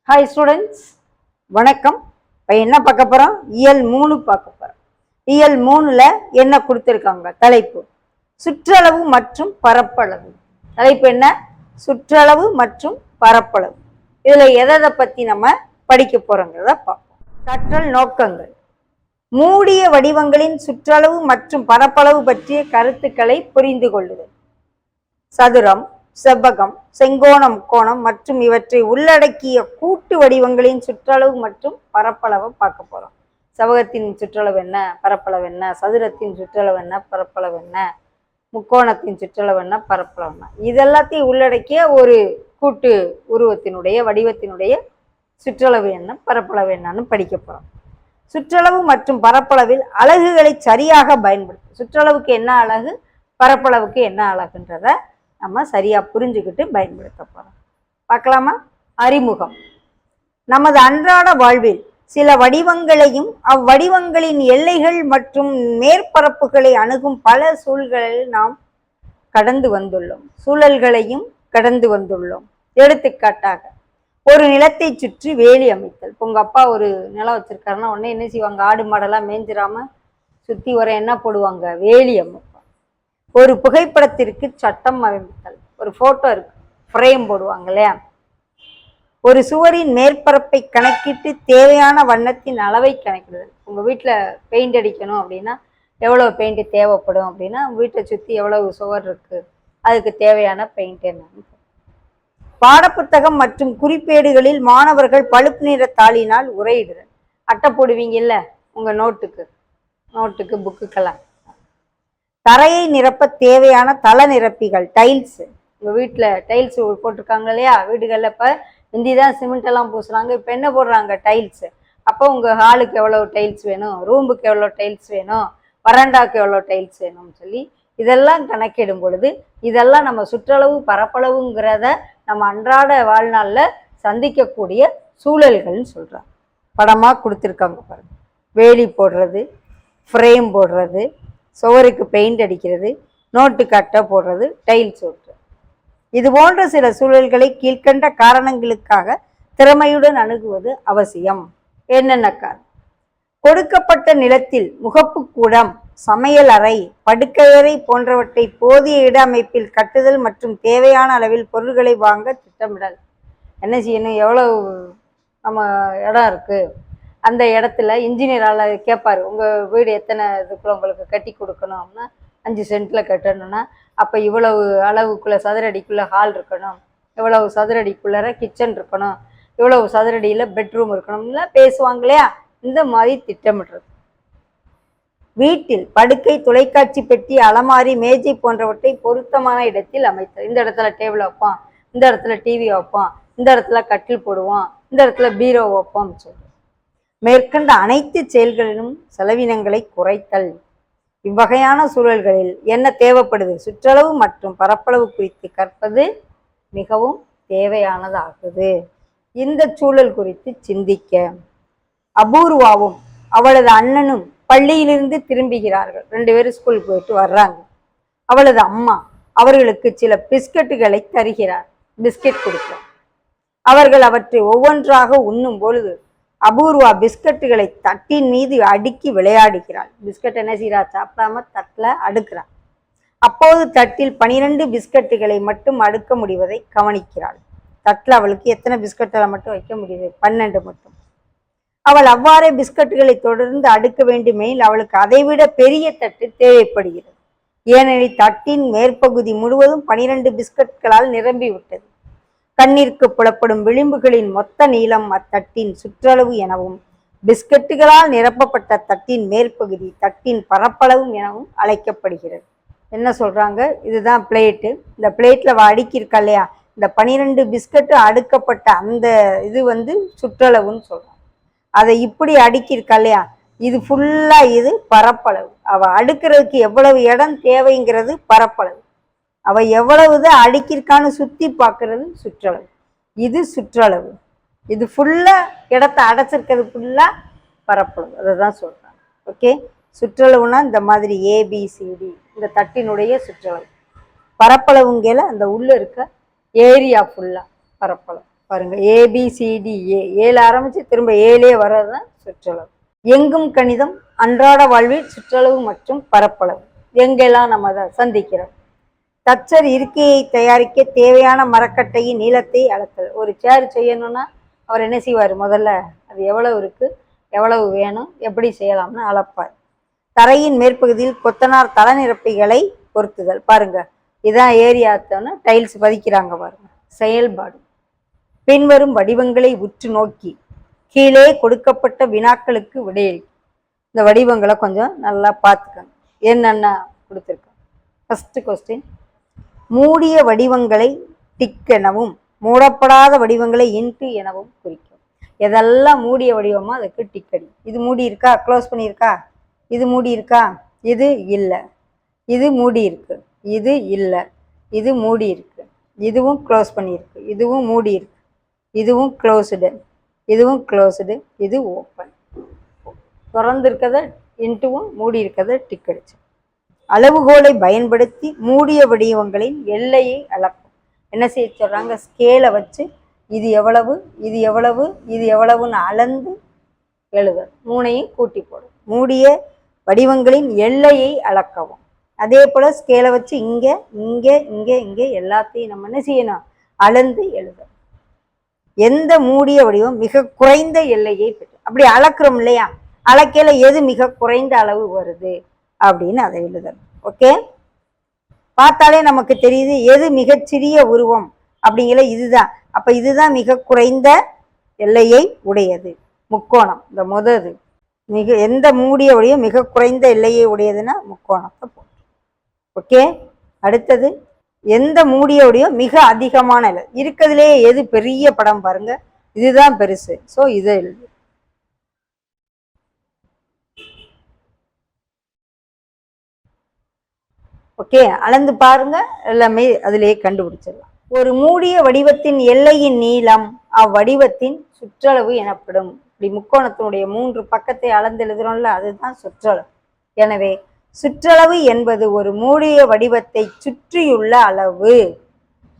Hi students, வணக்கம். இப்போ என்ன பார்க்க போகிறோம்? இயல் 3 பார்க்க போகிறோம். இயல் 3ல் என்ன கொடுத்துருக்காங்க? தலைப்பு சுற்றளவு மற்றும் பரப்பளவு. தலைப்பு என்ன? சுற்றளவு மற்றும் பரப்பளவு. இதில் எதை பற்றி நம்ம படிக்க போகிறோங்கிறத பார்ப்போம். கற்றல் நோக்கங்கள்: மூடிய வடிவங்களின் சுற்றளவு மற்றும் பரப்பளவு பற்றிய கருத்துக்களை புரிந்து கொள்ளுதல். சதுரம், செவ்வகம், செங்கோணம், கோணம் மற்றும் இவற்றை உள்ளடக்கிய கூட்டு வடிவங்களின் சுற்றளவு மற்றும் பரப்பளவை பார்க்க போறோம். செவ்வகத்தின் சுற்றளவு என்ன, பரப்பளவு என்ன, சதுரத்தின் சுற்றளவு என்ன, பரப்பளவு என்ன, முக்கோணத்தின் சுற்றளவு என்ன, பரப்பளவு என்ன, இதெல்லாத்தையும் உள்ளடக்கிய ஒரு கூட்டு உருவத்தினுடைய வடிவத்தினுடைய சுற்றளவு என்ன, பரப்பளவு என்னன்னு படிக்க போறோம். சுற்றளவு மற்றும் பரப்பளவில் அலகுகளை சரியாக பயன்படுத்தும். சுற்றளவுக்கு என்ன அலகு, பரப்பளவுக்கு என்ன அலகுன்றத நம்ம சரியா புரிஞ்சுக்கிட்டு பயன்படுத்த போறோம். பார்க்கலாமா? அறிமுகம்: நமது அன்றாட வாழ்வில் சில வடிவங்களையும் அவ்வடிவங்களின் எல்லைகள் மற்றும் மேற்பரப்புகளை அணுகும் பல சூழல்களையும் கடந்து வந்துள்ளோம். எடுத்துக்காட்டாக, ஒரு நிலத்தை சுற்றி வேலி அமைத்தல். உங்க அப்பா ஒரு நிலம் வச்சிருக்காருன்னா உடனே என்ன செய்வாங்க? ஆடு மாடெல்லாம் மேய்ஞ்சிராம சுத்தி வர என்ன போடுவாங்க? வேலி அமைப்பாங்க. ஒரு புகைப்படத்திற்கு சட்டம் அமைத்தல். ஒரு போட்டோ இருக்கு, ஃப்ரேம் போடுவாங்க இல்லையா? ஒரு சுவரின் மேற்பரப்பை கணக்கிட்டு தேவையான வண்ணத்தின் அளவை கணக்கிடுதல். உங்க வீட்டில் பெயிண்ட் அடிக்கணும் அப்படின்னா எவ்வளவு பெயிண்ட் தேவைப்படும் அப்படின்னா, வீட்டை சுற்றி எவ்வளவு சுவர் இருக்கு, அதுக்கு தேவையான பெயிண்ட் என்னன்னு. பாடப்புத்தகம் மற்றும் குறிப்பேடுகளில் மாணவர்கள் பழுப்பு நிற தாளினால் உரையிடுதல். அட்டை போடுவீங்கல்ல உங்க நோட்டுக்கு புக்குக்கெல்லாம். தரையை நிரப்ப தேவையான தள நிரப்பிகள், டைல்ஸ். உங்கள் வீட்டில் டைல்ஸ் போட்டிருக்காங்க இல்லையா? வீடுகளில் இப்போ முந்தி தான் சிமெண்ட் எல்லாம் பூசுறாங்க, இப்போ என்ன போடுறாங்க? டைல்ஸ். அப்போ உங்கள் ஹாலுக்கு எவ்வளோ டைல்ஸ் வேணும், ரூமுக்கு எவ்வளோ டைல்ஸ் வேணும், வராண்டாவுக்கு எவ்வளோ டைல்ஸ் வேணும்னு சொல்லி இதெல்லாம் கணக்கிடும் பொழுது இதெல்லாம் நம்ம சுற்றளவு பரப்பளவுங்கிறத நம்ம அன்றாட வாழ்நாளில் சந்திக்கக்கூடிய சூழல்கள்னு சொல்கிறாங்க. படமாக கொடுத்துருக்காங்க பாருங்க. வேலி போடுறது, ஃப்ரேம் போடுறது, சுவருக்கு பெயிண்ட் அடிக்கிறது, நோட்டுக்கு அட்டை போடுறது, டைல்ஸ் ஓட்டுறது. இது போன்ற சில சூழல்களை கீழ்கண்ட காரணங்களுக்காக திறமையுடன் அணுகுவது அவசியம். என்னென்ன காரணம்? கொடுக்கப்பட்ட நிலத்தில் முகப்பு கூடம், சமையல் அறை, படுக்கையறை போன்றவற்றை போதிய இட அமைப்பில் கட்டுதல் மற்றும் தேவையான அளவில் பொருட்களை வாங்க திட்டமிடல். என்ன செய்யணும்? எவ்வளவு நம்ம இடம் இருக்கு, அந்த இடத்துல இன்ஜினியரால் கேட்பார், உங்கள் வீடு எத்தனை இதுக்குள்ள உங்களுக்கு கட்டி கொடுக்கணும்னா 5 சென்ட்டில் கட்டணும்னா அப்போ இவ்வளவு அளவுக்குள்ளே சதுரடிக்குள்ளே ஹால் இருக்கணும், இவ்வளவு சதுரடிக்குள்ளே கிச்சன் இருக்கணும், இவ்வளவு சதுரடியில் பெட்ரூம் இருக்கணும்லாம் பேசுவாங்க இல்லையா? இந்த மாதிரி திட்டமிடுறது. வீட்டில் படுக்கை, தொலைக்காட்சி பெட்டி, அலமாரி, மேஜை போன்றவற்றை பொருத்தமான இடத்தில் அமைத்தல். இந்த இடத்துல டேபிள் வைப்போம், இந்த இடத்துல டிவி வைப்போம், இந்த இடத்துல கட்டில் போடுவோம், இந்த இடத்துல பீரோ வைப்போம் சொல்லுவோம். மேற்கண்ட அனைத்து செயல்களிலும் செலவினங்களை குறைத்தல். இவ்வகையான சூழல்களில் என்ன தேவைப்படுது? சுற்றளவு மற்றும் பரப்பளவு குறித்து கற்பது மிகவும் தேவையானதாகுது. இந்த சூழல் குறித்து சிந்திக்க. அபூர்வாவும் அவளது அண்ணனும் பள்ளியிலிருந்து திரும்புகிறார்கள். 2 பேரும் ஸ்கூல் போயிட்டு வர்றாங்க. அவளது அம்மா அவர்களுக்கு சில பிஸ்கட்டுகளை தருகிறார். பிஸ்கட் கொடுக்கிறார். அவர்கள் அவற்றை ஒவ்வொன்றாக உண்ணும் பொழுது அபூர்வா பிஸ்கட்டுகளை தட்டின் மீது அடுக்கி விளையாடுகிறாள். பிஸ்கட் என்ன செய்யறா? சாப்பிடாம தட்டில் அடுக்கிறாள். அப்போது தட்டில் 12 பிஸ்கட்டுகளை மட்டும் அடுக்க முடிவதை கவனிக்கிறாள். தட்டில் அவளுக்கு எத்தனை பிஸ்கட்டுகளை மட்டும் வைக்க முடியுது? 12 மட்டும். அவள் அவ்வாறே பிஸ்கட்டுகளை தொடர்ந்து அடுக்க வேண்டுமெனில் அவளுக்கு அதைவிட பெரிய தட்டு தேவைப்படுகிறது. ஏனெனில் தட்டின் மேற்பகுதி முழுவதும் 12 பிஸ்கட்களால் நிரம்பிவிட்டது. கண்ணிற்கு புலப்படும் விளிம்புகளின் மொத்த நீளம் அத்தட்டின் சுற்றளவு எனவும், பிஸ்கட்டுகளால் நிரப்பப்பட்ட தட்டின் மேற்பகுதி தட்டின் பரப்பளவும் எனவும் அழைக்கப்படுகிறது. என்ன சொல்றாங்க? இதுதான் பிளேட்டு. இந்த பிளேட்ல அடுக்கியிருக்கா இல்லையா? இந்த 12 பிஸ்கட்டு அடுக்கப்பட்ட அந்த இது சுற்றளவுன்னு சொல்றாங்க. அதை இப்படி அடுக்கியிருக்கா இல்லையா? இது ஃபுல்லா இது பரப்பளவு. அவ அடுக்கிறதுக்கு எவ்வளவு இடம் தேவைங்கிறது பரப்பளவு. அவ எவ்வளவுதான் அடுக்கியிருக்கான்னு சுத்தி பார்க்கறது சுற்றளவு. இது சுற்றளவு. இது ஃபுல்லா இடத்தை அடைச்சிருக்கிறது ஃபுல்லா பரப்பளவு. அதை தான் சொல்றாங்க. ஓகே, சுற்றளவுனா இந்த மாதிரி ABCD இந்த தட்டினுடைய சுற்றளவு. பரப்பளவுங்கையில அந்த உள்ள இருக்க ஏரியா ஃபுல்லா பரப்பளவு. பாருங்க ABCDA, ஏல ஆரம்பிச்சு திரும்ப ஏலே வர்றதுதான் சுற்றளவு. எங்கும் கணிதம் அன்றாட வாழ்வில் சுற்றளவு மற்றும் பரப்பளவு எங்கெல்லாம் நம்ம அதை சந்திக்கிறோம். தச்சர் இருக்கையை தயாரிக்க தேவையான மரக்கட்டையின் நீளத்தை அளத்தல். ஒரு சேர் செய்யணும்னா அவர் என்ன செய்வார், முதல்ல அது எவ்வளவு இருக்கு, எவ்வளவு வேணும், எப்படி செய்யலாம்னு அளப்பார். தரையின் மேற்பகுதியில் கொத்தனார் தள நிரப்பிகளை பொருத்துதல். பாருங்க இதான் ஏரியாத்தோன்னு டைல்ஸ் பதிக்கிறாங்க பாருங்க. செயல்பாடு பின்வரும் வடிவங்களை உற்று நோக்கி கீழே கொடுக்கப்பட்ட வினாக்களுக்கு விடையளி. இந்த வடிவங்களை கொஞ்சம் நல்லா பார்த்துக்கோங்க, என்னென்ன கொடுத்துருக்கோம். ஃபர்ஸ்ட் கொஸ்டின், மூடிய வடிவங்களை டிக் எனவும் மூடப்படாத வடிவங்களை இன்ட்டு எனவும் குறிக்கும். எதெல்லாம் மூடிய வடிவமோ அதுக்கு டிக் அடி. இது மூடி இருக்கா, க்ளோஸ் பண்ணியிருக்கா, இது மூடி இருக்கா, இது இல்லை, இது மூடி இருக்கு, இது இல்லை, இது மூடி இருக்கு, இதுவும் க்ளோஸ் பண்ணியிருக்கு, இதுவும் மூடி இருக்கு, இதுவும் க்ளோஸ்டு, இதுவும் க்ளோஸ்டு, இது ஓப்பன். திறந்திருக்கதை இன்ட்டுவும் மூடி இருக்கிறத டிக் அடிச்சு. அளவுகோலை பயன்படுத்தி மூடிய வடிவங்களின் எல்லையை அளக்கும். என்ன செய்ய சொல்றாங்க, ஸ்கேலை வச்சு இது எவ்வளவு, இது எவ்வளவு, இது எவ்வளவுன்னு அளந்து எழுத, மூணையும் கூட்டி போடும். மூடிய வடிவங்களின் எல்லையை அளக்கவும். அதே போல ஸ்கேலை வச்சு இங்க இங்க இங்க இங்க எல்லாத்தையும் நம்ம என்ன செய்யணும், அளந்து எழுத. எந்த மூடிய வடிவம் மிக குறைந்த எல்லையை பெற்று, அப்படி அளக்குறோம் இல்லையா, அளக்கையில எது மிக குறைந்த அளவு வருது அப்படின்னு அதை எழுதணும். ஓகே, பார்த்தாலே நமக்கு தெரியுது எது மிகச்சிறிய உருவம் அப்படிங்கிற இதுதான். அப்ப இதுதான் மிக குறைந்த எல்லையை உடையது, முக்கோணம். இந்த முதது மிக எந்த மூடிய வடிவம் மிக குறைந்த எல்லையை உடையதுன்னா முக்கோணத்தை போட்டு. ஓகே, அடுத்தது எந்த மூடிய வடிவம் மிக அதிகமான இருக்கிறதுலேயே எது பெரிய படம் பாருங்க, இதுதான் பெருசு. ஸோ இதை எழுது. ஓகே, அளந்து பாருங்க, எல்லாமே அதிலேயே கண்டுபிடிச்சிடலாம். ஒரு மூடிய வடிவத்தின் எல்லையின் நீளம் அவ்வடிவத்தின் சுற்றளவு எனப்படும். இப்படி முக்கோணத்தினுடைய 3 பக்கத்தை அளந்து எழுதுறோம்ல, அதுதான் சுற்றளவு. எனவே சுற்றளவு என்பது ஒரு மூடிய வடிவத்தை சுற்றியுள்ள அளவு.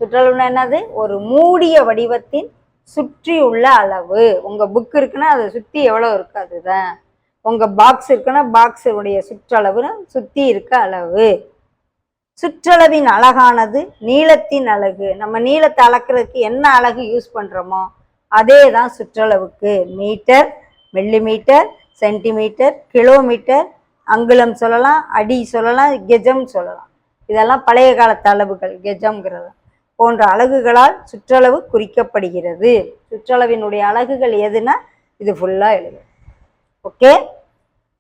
சுற்றளவுன்னா என்னது, ஒரு மூடிய வடிவத்தின் சுற்றியுள்ள அளவு. உங்க புக் இருக்குன்னா அதை சுற்றி எவ்வளோ இருக்கு அதுதான். உங்க பாக்ஸ் இருக்குன்னா பாக்ஸுடைய சுற்றளவுன்னு சுற்றி இருக்க அளவு. சுற்றளவின் அலகானது நீளத்தின் அலகு. நம்ம நீளத்தை அளக்கிறதுக்கு என்ன அலகு யூஸ் பண்றோமோ அதே தான் சுற்றளவுக்கு. மீட்டர், மில்லிமீட்டர், சென்டிமீட்டர், கிலோமீட்டர், அங்குலம் சொல்லலாம், அடி சொல்லலாம், கெஜம் சொல்லலாம். இதெல்லாம் பழைய காலத்து அளவுகள். கெஜம்ங்கிறது போன்ற அலகுகளால் சுற்றளவு குறிக்கப்படுகிறது. சுற்றளவினுடைய அலகுகள் எதுனா இது ஃபுல்லா எழுது. ஓகே,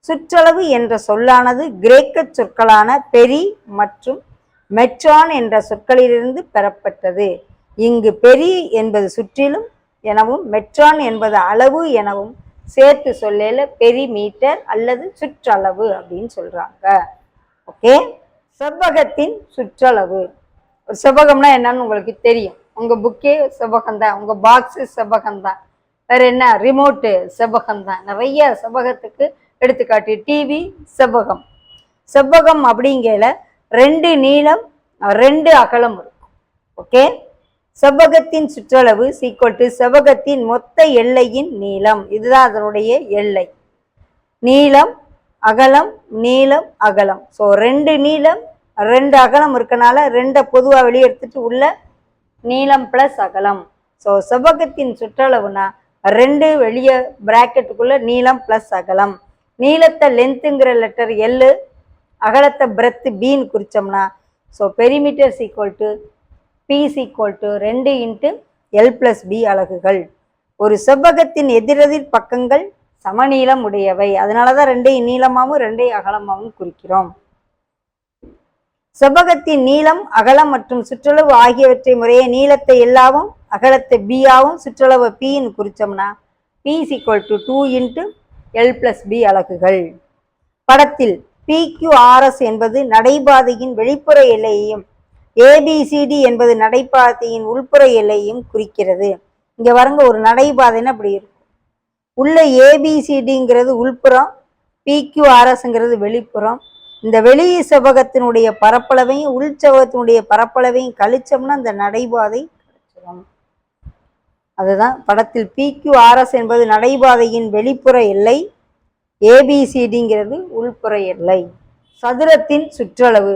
சுற்றளவு என்ற சொல்லானது கிரேக்க சொற்களான பெரி மற்றும் மெட்ரான் என்ற சொற்களிலிருந்து பெறப்பட்டது. இங்கு பெரி என்பது சுற்றிலும் எனவும் மெட்ரான் என்பது அளவு எனவும் சேர்த்து சொல்லல பெரிமீட்டர் அல்லது சுற்றளவு அப்படின்னு சொல்றாங்க. ஓகே, செவ்வகத்தின் சுற்றளவு. செவ்வகம்னா என்னன்னு உங்களுக்கு தெரியும். உங்க புக்கே செவ்வகம் தான், உங்க பாக்ஸ் செவ்வகம் தான், வேற என்ன ரிமோட்டு செவ்வகம் தான். நிறைய செவ்வகத்துக்கு எடுத்துக்காட்டு டிவி செவ்வகம். செவ்வகம் அப்படிங்கல 2 நீளம் 2 அகலம் இருக்கும். ஓகே, செவ்வகத்தின் சுற்றளவு = செவ்வகத்தின் மொத்த எல்லையின் நீளம். இதுதான் அதனுடைய எல்லை. நீளம் அகலம், நீளம் அகலம். ஸோ 2 நீளம் 2 அகலம் இருக்கனால 2 பொதுவா வெளியே எடுத்துட்டு உள்ள நீளம் பிளஸ் அகலம். ஸோ செவ்வகத்தின் சுற்றளவுனா 2 வெளியே பிராக்கெட்டுக்குள்ள நீளம் பிளஸ் அகலம். நீளத்தை லென்த்துங்கிற லெட்டர் எல், அகலத்தை பிரெத் பின்னு குறிச்சோம்னா so perimeter = P = 2 × L + B அலகுகள். ஒரு செவ்வகத்தின் எதிரெதிர் பக்கங்கள் சமநீளம் உடையவை. அதனாலதான் 2 நீளமாகவும் 2 அகலமாகவும் குறிக்கிறோம். செவ்வகத்தின் நீளம், அகலம் மற்றும் சுற்றளவு ஆகியவற்றை முறையே நீளத்தை எல்லாவும் அகலத்தை B ஆவும் சுற்றளவு Pன்னு குறிச்சோம்னா P = 2 × L + B அலகுகள். படத்தில் PQRS என்பது நடைபாதையின் வெளிப்புற எல்லையையும் ABCD என்பது நடைபாதையின் உள்புற எல்லையையும் குறிக்கிறது. இங்க வரங்க ஒரு நடைபாதைன்னா அப்படி இருக்கும். உள்ள ABCDங்கிறது உள்புறம், PQRSங்கிறது வெளிப்புறம். இந்த வெளி செவ்வகத்தினுடைய பரப்பளவையும் உள் செவ்வகத்தினுடைய பரப்பளவையும் கழிச்சோம்னா இந்த நடைபாதை வடிவம். அதுதான் படத்தில் PQRS என்பது நடைபாதையின் வெளிப்புற எல்லை, ABCDங்கிறது உள்புற எல்லை. சதுரத்தின் சுற்றளவு.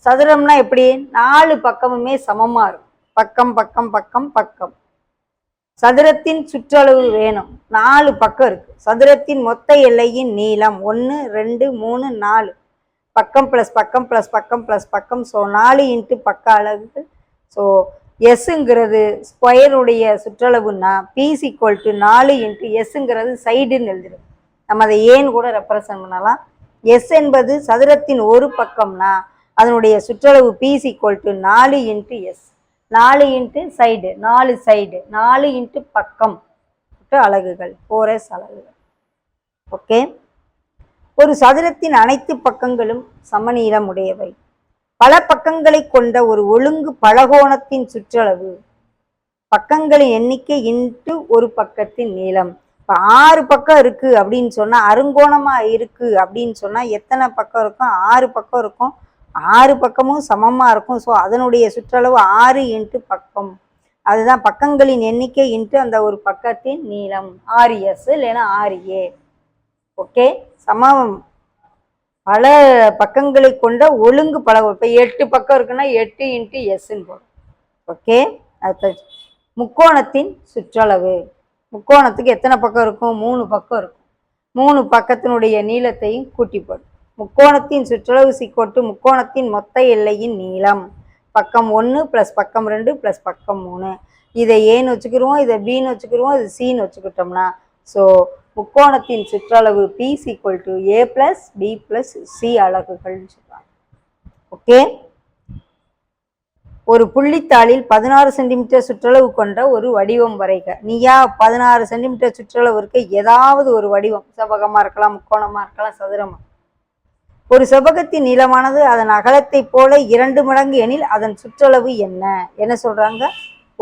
சதுரம்னா எப்படி? 4 பக்கமுமே சமமா இருக்கும். பக்கம் பக்கம் பக்கம் பக்கம். சதுரத்தின் சுற்றளவு வேணும். 4 பக்கம் இருக்கு. சதுரத்தின் மொத்த எல்லையின் நீளம் 1 2 3 4. பக்கம் பிளஸ் பக்கம் பிளஸ் பக்கம் பிளஸ் பக்கம். ஸோ 4 இன்ட்டு பக்க அலகுகள். ஸோ எஸ்ங்கிறது ஸ்கொயருடைய சுற்றளவுன்னா பீஸ் ஈக்குவல் டு 4 இன்ட்டு எஸ்ங்கிறது சைடுன்னு எழுதிடும். நம்ம அதை ஏன்னு கூட ரெப்ரசன்ட் பண்ணலாம். எஸ் என்பது சதுரத்தின் ஒரு பக்கம்னா அதனுடைய சுற்றளவு P is equal to 4 into S. 4 into side, 4 side, 4 into பக்கம் அலகுகள், 4s அலகுகள். ஓகே. ஒரு சதுரத்தின் அனைத்து பக்கங்களும் சமநீளம் உடையவை. பல பக்கங்களை கொண்ட ஒரு ஒழுங்கு பலகோணத்தின் சுற்றளவு பக்கங்களின் எண்ணிக்கை இன்ட்டு ஒரு பக்கத்தின் நீளம். இப்போ 6 பக்கம் இருக்கு அப்படின்னு சொன்னா, அருங்கோணமா இருக்கு அப்படின்னு சொன்னா எத்தனை பக்கம் இருக்கும்? 6 பக்கம் இருக்கும். 6 பக்கமும் சமமா இருக்கும். ஸோ அதனுடைய சுற்றளவு 6 இன்ட்டு பக்கம். அதுதான் பக்கங்களின் எண்ணிக்கை இன்ட்டு அந்த ஒரு பக்கத்தின் நீளம், 6s இல்லைன்னா 6a. ஓகே. சமம் பல பக்கங்களை கொண்ட ஒழுங்கு பலகோணம். இப்போ 8 பக்கம் இருக்குன்னா 8 இன்ட்டு எஸ்ன்னு போடும். ஓகே. அடுத்த முக்கோணத்தின் சுற்றளவு. முக்கோணத்துக்கு எத்தனை பக்கம் இருக்கும்? 3 பக்கம் இருக்கும். 3 பக்கத்தினுடைய நீளத்தையும் கூட்டி போடும். முக்கோணத்தின் சுற்றளவு சிக்கோட்டு முக்கோணத்தின் மொத்த எல்லையின் நீளம். பக்கம் 1 ப்ளஸ் பக்கம் 2 ப்ளஸ் பக்கம் 3. இதை ஏன்னு வச்சுக்கிடுவோம், இதை பின்னு வச்சுக்கிடுவோம், இது சின்னு வச்சுக்கிட்டோம்னா ஸோ முக்கோணத்தின் சுற்றளவு P is equal to A plus B plus C அலகுகள்னு சொல்லுவாங்க. ஓகே. ஒரு புள்ளித்தாளில் 16 சென்டிமீட்டர் சுற்றளவு கொண்ட ஒரு வடிவம் வரைக. நீயா 16 சென்டிமீட்டர் சுற்றளவு இருக்க ஏதாவது ஒரு வடிவம், செவ்வகமா இருக்கலாம், முக்கோணமா இருக்கலாம், சதுரமா. ஒரு செவ்வகத்தின் நீளமானது அதன் அகலத்தை போல 2 மடங்கு எனில் அதன் சுற்றளவு என்ன? என்ன சொல்றாங்க?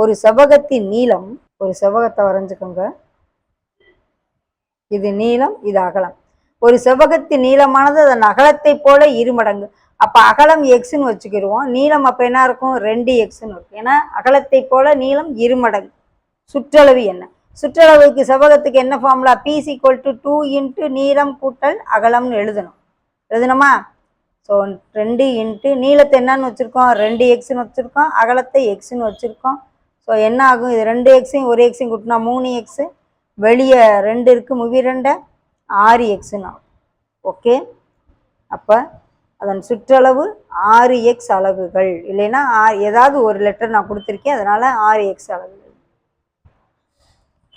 ஒரு செவ்வகத்தின் நீளம், ஒரு செவ்வகத்தை வரைஞ்சுக்கோங்க. இது நீளம், இது அகலம். ஒரு செவ்வகத்தின் நீளமானது அதன் அகலத்தை போல 2 மடங்கு. அப்ப அகலம் எக்ஸ்ன்னு வச்சுக்கிடுவோம், நீளம் அப்ப என்ன இருக்கும்? 2x இருக்கும். ஏன்னா அகலத்தை போல நீளம் 2 மடங்கு. சுற்றளவு என்ன? சுற்றளவுக்கு செவ்வகத்துக்கு என்ன formula? P is equal to 2 into நீளம் கூட்டல் அகலம்னு எழுதணும். எழுதணுமா? ஸோ 2 இன்ட்டு நீளத்தை என்னன்னு வச்சுருக்கோம்? 2xன்னு வச்சுருக்கோம், அகலத்தை எக்ஸ்ன்னு வச்சுருக்கோம். ஸோ என்ன ஆகும்? இது 2xையும் 1xையும் கூட்டினா 3x, வெளியே 2 இருக்குது, முவி 2 6xன்னு ஆகும். ஓகே. அப்போ அதன் சுற்றளவு 6x அலகுகள். இல்லைன்னா ஏதாவது ஒரு லெட்டர் நான் கொடுத்துருக்கேன், அதனால 6x அலகுகள்.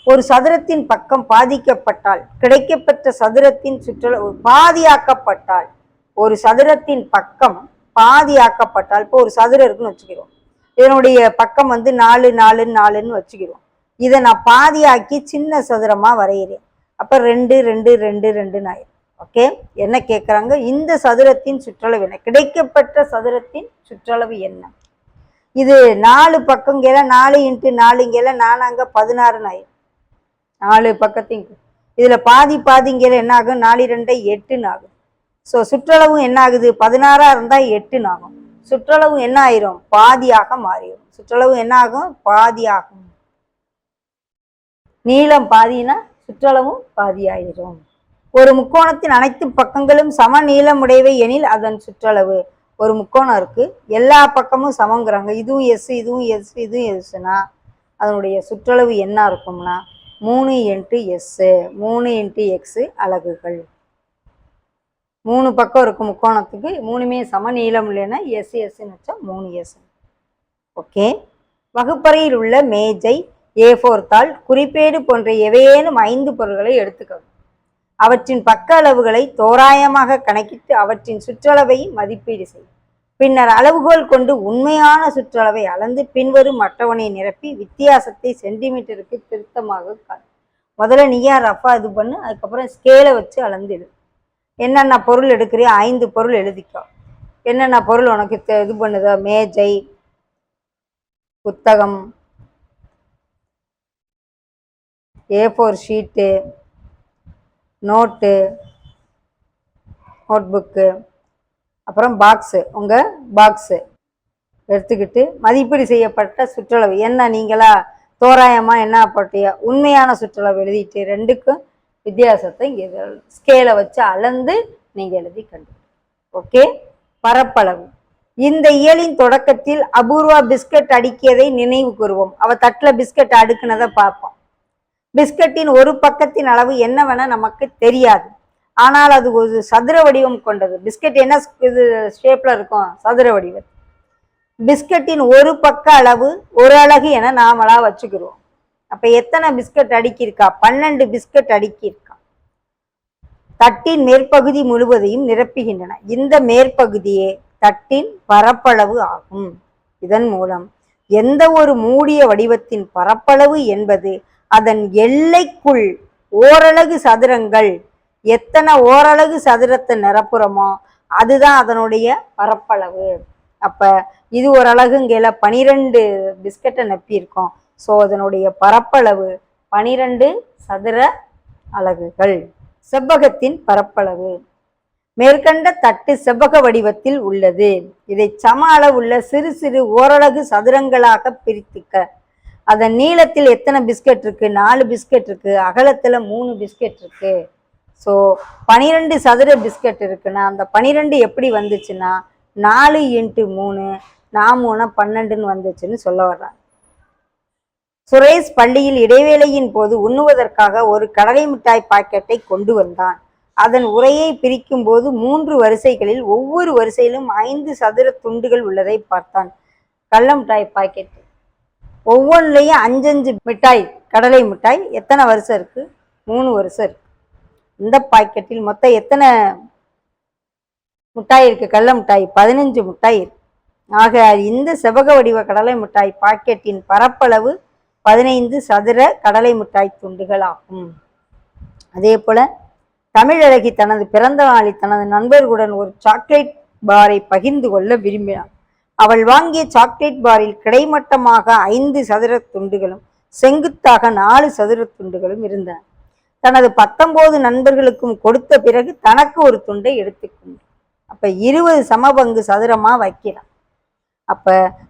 ஒரு சதுரத்தின் பக்கம் பாதிக்கப்பட்டால் கிடைக்கப்பெற்ற சதுரத்தின் சுற்றளவு பாதியாக்கப்பட்டால், ஒரு சதுரத்தின் பக்கம் பாதியாக்கப்பட்டால், இப்போ ஒரு சதுரம் இருக்குன்னு வச்சுக்கிறோம், இதனுடைய பக்கம் வந்து 4 4 4ன்னு வச்சுக்கிறோம். இதை நான் பாதியாக்கி சின்ன சதுரமா வரைகிறேன். அப்ப 2 2 2 2ன்னு ஆயிரும். ஓகே. என்ன கேட்குறாங்க? இந்த சதுரத்தின் சுற்றளவு என்ன? கிடைக்கப்பட்ட சதுரத்தின் சுற்றளவு என்ன? இது 4 பக்கங்கேல 4 இன்ட்டு 4ங்கேல 4 அங்க 16ன்னு ஆயிரும். 4 பக்கத்தையும் இதுல பாதி பாதிங்கேல என்ன ஆகும்? 4 2 8ன்னு ஆகும். ஸோ சுற்றளவு என்ன ஆகுது? 16ஆ இருந்தா 8ன்னு ஆகும். சுற்றளவு என்ன ஆயிரும்? பாதியாக மாறிடும். சுற்றளவு என்ன ஆகும்? பாதியாகும். நீளம் பாதினா சுற்றளவும் பாதி ஆயிரும். ஒரு முக்கோணத்தின் அனைத்து பக்கங்களும் சம நீளமுடையவை எனில் அதன் சுற்றளவு. ஒரு முக்கோணம் இருக்கு, எல்லா பக்கமும் சமங்கிறாங்க, இதுவும் எஸ் இதுவும் எஸ் இதுவும் எஸ்னா அதனுடைய சுற்றளவு என்ன இருக்கும்னா 3 இன்ட்டு எஸ், 3 இன்ட்டு எக்ஸ் அலகுகள். 3 பக்கம் இருக்கும் முக்கோணத்துக்கு, 3மே சம நீளம் இல்லைன்னா எஸ் எஸ்ன்னு வச்சா 3s. ஓகே. வகுப்பறையில் உள்ள மேஜை, A4 தாள், குறிப்பேடு போன்ற எவையேனும் 5 பொருட்களை எடுத்துக்கவும். அவற்றின் பக்க அளவுகளை தோராயமாக கணக்கிட்டு அவற்றின் சுற்றளவை மதிப்பீடு செய்யும். பின்னர் அளவுகோல் கொண்டு உண்மையான சுற்றளவை அளந்து பின்வரும் அட்டவணை நிரப்பி வித்தியாசத்தை சென்டிமீட்டருக்கு திருத்தமாக காட்டு. முதல்ல நீயா ரஃபா இது பண்ணு, அதுக்கப்புறம் ஸ்கேலை வச்சு அளந்து. என்னென்ன பொருள் எடுக்கிறியோ 5 பொருள் எழுதிக்கோ. என்னென்ன பொருள் உனக்கு இது பண்ணுதோ, மேஜை, புத்தகம், A4 ஷீட்டு, நோட்டு, நோட்புக்கு, அப்புறம் பாக்ஸு, உங்கள் பாக்ஸு, எடுத்துக்கிட்டு மதிப்பீடு செய்யப்பட்ட சுற்றளவு என்ன நீங்களா தோராயமா என்ன போட்டிய உண்மையான சுற்றளவு எழுதிட்டு ரெண்டுக்கும் வித்தியாசத்தை இங்கே ஸ்கேலை வச்சு அளந்து நீங்க எழுதி கண்டு. ஓகே. பரப்பளவு. இந்த இயலின் தொடக்கத்தில் அபூர்வா பிஸ்கட் அடுக்கியதை நினைவு கூறுவோம். அவ தட்டுல பிஸ்கட் அடுக்குனதை பார்ப்போம். பிஸ்கட்டின் ஒரு பக்கத்தின் அளவு என்னவென நமக்கு தெரியாது, ஆனால் அது ஒரு சதுர வடிவம் கொண்டது. பிஸ்கட் என்ன இது ஷேப்ல இருக்கும்? சதுர வடிவம். பிஸ்கட்டின் ஒரு பக்க அளவு ஒரு அலகு என நாமளா வச்சுக்கிறோம். அப்ப எத்தனை பிஸ்கட் அடுக்கியிருக்கா? 12 பிஸ்கட் அடுக்கியிருக்கா. தட்டின் மேற்பகுதி முழுவதையும் நிரப்புகின்றன. இந்த மேற்பகுதியே தட்டின் பரப்பளவு ஆகும். இதன் மூலம் எந்த ஒரு மூடிய வடிவத்தின் பரப்பளவு என்பது அதன் எல்லைக்குள் ஓரலகு சதுரங்கள் எத்தனை ஓரலகு சதுரத்தை நிரப்புறமோ அதுதான் அதனுடைய பரப்பளவு. அப்ப இது ஒரு அலகுங்கையில 12 பிஸ்கட்டை நப்பியிருக்கோம். ஸோ அதனுடைய பரப்பளவு 12 சதுர அலகுகள். செவ்வகத்தின் பரப்பளவு. மேற்கண்ட தட்டு செவ்வக வடிவத்தில் உள்ளது. இதை சம அளவுள்ள சிறு சிறு ஓரலகு சதுரங்களாக பிரித்துக்க. அதன் நீளத்தில் எத்தனை பிஸ்கட் இருக்கு? 4 பிஸ்கட் இருக்கு. அகலத்துல 3 பிஸ்கட் இருக்கு. ஸோ 12 சதுர பிஸ்கட் இருக்குன்னா அந்த 12 எப்படி வந்துச்சுன்னா 4 × 3 4 12 வந்துச்சுன்னு சொல்ல வர்றாங்க. சுரேஷ் பள்ளியில் இடைவேளையின் போது உண்ணுவதற்காக ஒரு கடலை மிட்டாய் பாக்கெட்டை கொண்டு வந்தான். அதன் உரையை பிரிக்கும் போது 3 வரிசைகளில் ஒவ்வொரு வரிசையிலும் 5 சதுர துண்டுகள் உள்ளதை பார்த்தான். கடலை மிட்டாய் பாக்கெட் ஒவ்வொன்றுலையும் 5 மிட்டாய், கடலை மிட்டாய் எத்தனை வருஷம் இருக்கு? 3 வருஷம் இருக்கு. இந்த பாக்கெட்டில் மொத்தம் எத்தனை மிட்டாய் இருக்கு? கடலை மிட்டாய் 15 மிட்டாய் இருக்கு. ஆக இந்த செவ்வக வடிவ கடலை மிட்டாய் பாக்கெட்டின் பரப்பளவு 15 சதுர கடலை மிட்டாய் துண்டுகள் ஆகும். அதே போல தமிழழகி தனது பிறந்த நாளில் தனது நண்பர்களுடன் ஒரு சாக்லேட் பாரை பகிர்ந்து கொள்ள விரும்பினார். அவள் வாங்கிய சாக்லேட் பாரில் கிடைமட்டமாக 5 சதுர துண்டுகளும் செங்குத்தாக 4 சதுர துண்டுகளும் இருந்தன. தனது 19 நண்பர்களுக்கும் கொடுத்த பிறகு தனக்கு ஒரு துண்டை எடுத்துக்கொண்டு அப்ப 20 சமபங்கு சதுரமா வைக்கிறான். அப்ப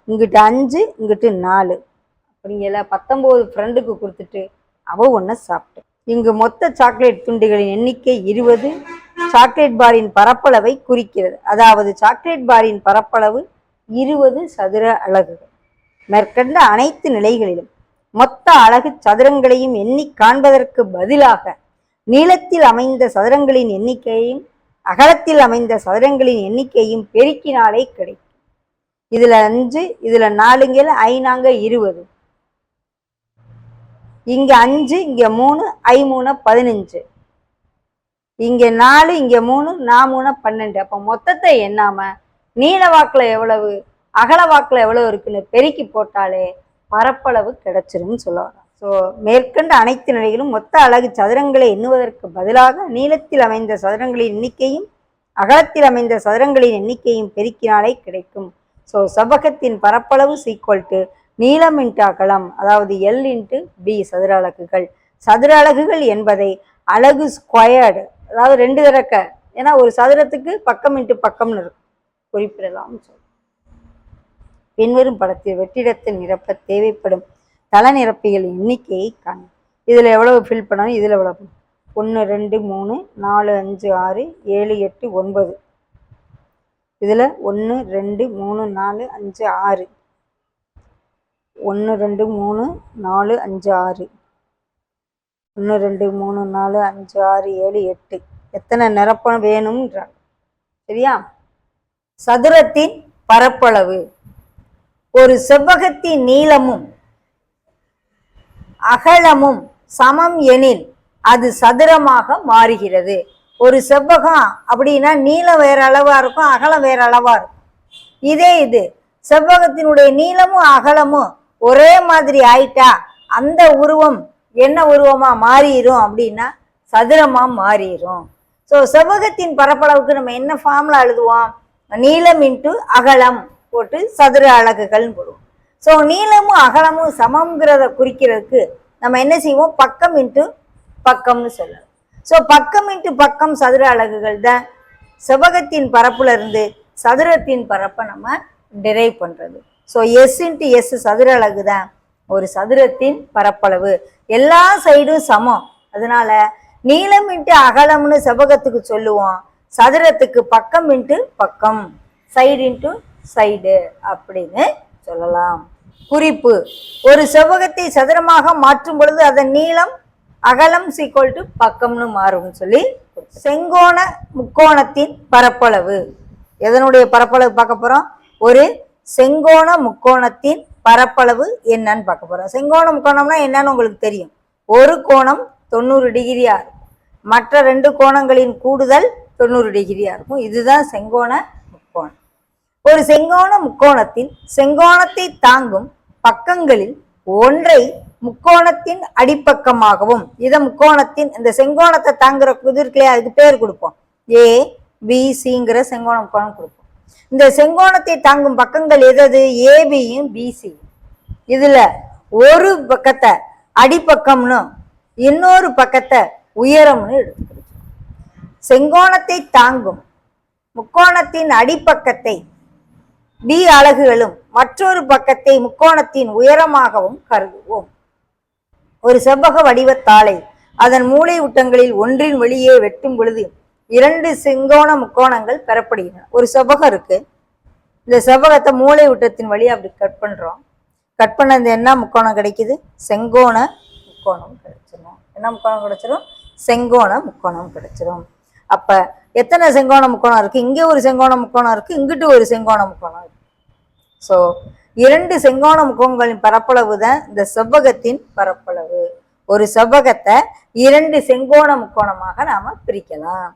இங்கிட்டு 5 இங்கிட்டு 4 அப்படிங்கல 19 ஃப்ரெண்டுக்கு கொடுத்துட்டு அவ ஒன்ன சாப்பிட்டு. இங்கு மொத்த சாக்லேட் துண்டுகளின் எண்ணிக்கை 20. சாக்லேட் பாரின் பரப்பளவை குறிக்கிறது. அதாவது சாக்லேட் பாரின் பரப்பளவு 20 சதுர அலகுகள். மேற்கண்ட அனைத்து நிலைகளிலும் மொத்த அலகு சதுரங்களையும் எண்ணி காண்பதற்கு பதிலாக நீளத்தில் அமைந்த சதுரங்களின் எண்ணிக்கையையும் அகலத்தில் அமைந்த சதுரங்களின் எண்ணிக்கையும் பெருக்கினாலே கிடைக்கும். இதுல 5 இதுல 4 5 20, இங்க 5 இங்க 3 5 15, இங்க 4 இங்க 3 4 12. அப்ப மொத்தத்தை எண்ணாம நீள வாக்குல எவ்வளவு அகல வாக்குல எவ்வளவு இருக்குன்னு பெருக்கி போட்டாலே பரப்பளவு கிடைச்சிருன்னு சொல்லுவாங்க. ஸோ மேற்கண்ட அனைத்து நிலைகளும் மொத்த அலகு சதுரங்களை எண்ணுவதற்கு பதிலாக நீளத்தில் அமைந்த சதுரங்களின் எண்ணிக்கையும் அகலத்தில் அமைந்த சதுரங்களின் எண்ணிக்கையும் பெருக்கினாலே கிடைக்கும். ஸோ செவ்வகத்தின் பரப்பளவு = நீளம் × அகலம், அதாவது L × B சதுர அலகுகள். சதுர அலகுகள் என்பதை அலகு ஸ்கொயர்டு, அதாவது 2 தடக்க, ஏன்னா ஒரு சதுரத்துக்கு பக்கம் × பக்கம்னு இருக்கும், குறிப்பிடலாம். பின்வரும் படத்தில் வெற்றிடத்தில் நிரப்ப தேவைப்படும் தள நிரப்பிகளின் எண்ணிக்கையை காண. இதுல எவ்வளவு ஃபில் பண்ணணும்? இதுல எவ்வளவு? 1 2 3 4 5 6 7 8 9. இதுல 1 2 3 4 5 6 1 2 3 4 5 6 1 2 3 4 5 6 7 8. எத்தனை நிரப்பம் வேணும்ன்றாங்க. சரியா? சதுரத்தின் பரப்பளவு. ஒரு செவ்வகத்தின் நீளமும் அகலமும் சமம் எனில் அது சதுரமாக மாறுகிறது. ஒரு செவ்வகம் அப்படின்னா நீளம் வேற அளவா இருக்கும், அகலம் வேற அளவா இருக்கும். இதே இது செவ்வகத்தினுடைய நீளமும் அகலமும் ஒரே மாதிரி ஆயிட்டா அந்த உருவம் என்ன உருவமா மாறிடும் அப்படின்னா சதுரமா மாறிடும். ஸோ செவ்வகத்தின் பரப்பளவுக்கு நம்ம என்ன ஃபார்முலா எழுதுவோம்? நீளம் × அகலம் போட்டு சதுர அலகுகள்னு போடுவோம். ஸோ நீளமும் அகலமும் சமம்ங்கிறத குறிக்கிறதுக்கு நம்ம என்ன செய்வோம்? பக்கம் × பக்கம்னு சொல்லலாம். ஸோ பக்கம் × பக்கம் சதுர அலகுகள் தான் செவ்வகத்தின் பரப்புல இருந்து சதுரத்தின் பரப்பை நம்ம டிரைவ் பண்றது. ஸோ எஸ் இன்ட்டு எஸ் சதுர அலகு தான் ஒரு சதுரத்தின் பரப்பளவு. எல்லா சைடும் சமம். அதனால நீளம் இன்ட்டு அகலம்னு செவ்வகத்துக்கு சொல்லுவோம், சதுரத்துக்கு பக்கம் இன்ட்டு பக்கம், சைடு இன்ட்டு சைடு அப்படின்னு சொல்லலாம். குறிப்பு: ஒரு செவ்வகத்தை சதுரமாக மாற்றும் பொழுது அதன் நீளம் அகலம் சீக்வல் டு பக்கம்னு மாறும்னு சொல்லி. செங்கோண முக்கோணத்தின் பரப்பளவு. எதனுடைய பரப்பளவு பார்க்க போறோம்? ஒரு செங்கோண முக்கோணத்தின் பரப்பளவு என்னன்னு பார்க்க போறோம். செங்கோண முக்கோணம்னா என்னன்னு உங்களுக்கு தெரியும். ஒரு கோணம் 90 டிகிரியா இருக்கும், மற்ற 2 கோணங்களின் கூடுதல் 90 டிகிரியா இருக்கும். இதுதான் செங்கோண முக்கோணம். ஒரு செங்கோண முக்கோணத்தில் செங்கோணத்தை தாங்கும் பக்கங்களில் ஒன்றை முக்கோணத்தின் அடிப்பக்கமாகவும், இதை முக்கோணத்தின் இந்த செங்கோணத்தை தாங்குற குதிர்க்கலையா, அதுக்கு பேர் கொடுப்போம், ஏ பி சிங்கிற செங்கோண முக்கோணம் கொடுப்போம். இந்த செங்கோணத்தை தாங்கும் பக்கங்கள் எது? ஏபியும் பிசி. இதுல ஒரு பக்கத்தை அடிப்பக்கம்னு இன்னொரு பக்கத்தை உயரம்னு எடுத்துக்கிறோம். செங்கோணத்தை தாங்கும் முக்கோணத்தின் அடிப்பக்கத்தை பி அலகுகளும் மற்றொரு பக்கத்தை முக்கோணத்தின் உயரமாகவும் கருதுவோம். ஒரு செவ்வக வடிவத்தாளை அதன் மூலை விட்டங்களில் ஒன்றின் வெளியே வெட்டும் பொழுது 2 செங்கோண முக்கோணங்கள் பெறப்படுகின்றன. ஒரு செவ்வகம் இருக்கு, இந்த செவ்வகத்தை மூலை விட்டத்தின் வழியா அப்படி கட் பண்றோம். கட் பண்ண என்ன முக்கோணம் கிடைக்குது? செங்கோண முக்கோணம் கிடைச்சிடும். என்ன முக்கோணம் கிடைச்சிடும்? செங்கோண முக்கோணம் கிடைச்சிடும். அப்ப எத்தனை செங்கோண முக்கோணம் இருக்கு? இங்கே ஒரு செங்கோண முக்கோணம் இருக்கு, இங்கிட்டு ஒரு செங்கோண முக்கோணம் இருக்கு. ஸோ 2 செங்கோண முக்கோணங்களின் பரப்பளவு தான் இந்த செவ்வகத்தின் பரப்பளவு. ஒரு செவ்வகத்தை 2 செங்கோண முக்கோணமாக நாம பிரிக்கலாம்.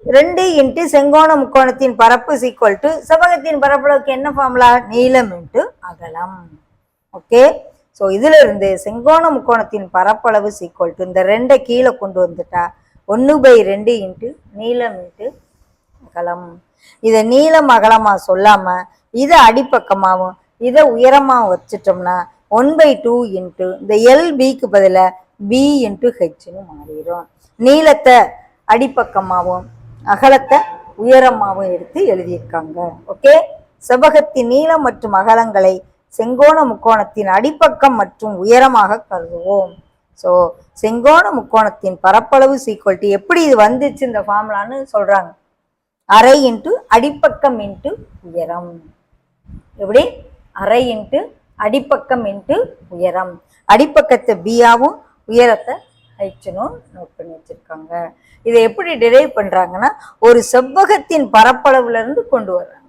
2 இன்ட்டு செங்கோண முக்கோணத்தின் பரப்பு சீக்வல் டு செவ்வகத்தின் பரப்பளவுக்கு என்ன ஃபார்முலா? நீளம் இன்ட்டு அகலம். ஓகே, ஸோ இதுல இருந்து செங்கோண முக்கோணத்தின் பரப்பளவு சீக்வல் டு இந்த 2 கீழே கொண்டு வந்துட்டா 1/2 இன்ட்டு நீளம் இன்ட்டு அகலம். இதை நீளம் அகலமா சொல்லாம இதை அடிப்பக்கமாகவும் இதை உயரமாகவும் வச்சுட்டோம்னா 1/2 இன்ட்டு இந்த எல்பிக்கு பதில பி இன்ட்டு ஹெச்னு மாறிடும். நீளத்தை அடிப்பக்கமாகவும் அகலத்தை உயரமாகவும் எடுத்து எழுதியிருக்காங்க. ஓகே, செவ்வகத்தின் நீளம் மற்றும் அகலங்களை செங்கோண முக்கோணத்தின் அடிப்பக்கம் மற்றும் உயரமாக கருதுவோம். ஸோ செங்கோண முக்கோணத்தின் பரப்பளவு சீக்வல் டு எப்படி இது வந்துச்சு இந்த ஃபார்முலான்னு சொல்றாங்க, அரை இன்ட்டு அடிப்பக்கம் இன்ட்டு உயரம். எப்படி? அரை இன்ட்டு அடிப்பக்கம் இன்ட்டு உயரம். அடிப்பக்கத்தை பியாவும் உயரத்தை ஹெச்னும் நோட் பண்ணி வச்சிருக்காங்க. இதை எப்படி டிரைவ் பண்றாங்கன்னா, ஒரு செவ்வகத்தின் பரப்பளவுல இருந்து கொண்டு வர்றாங்க.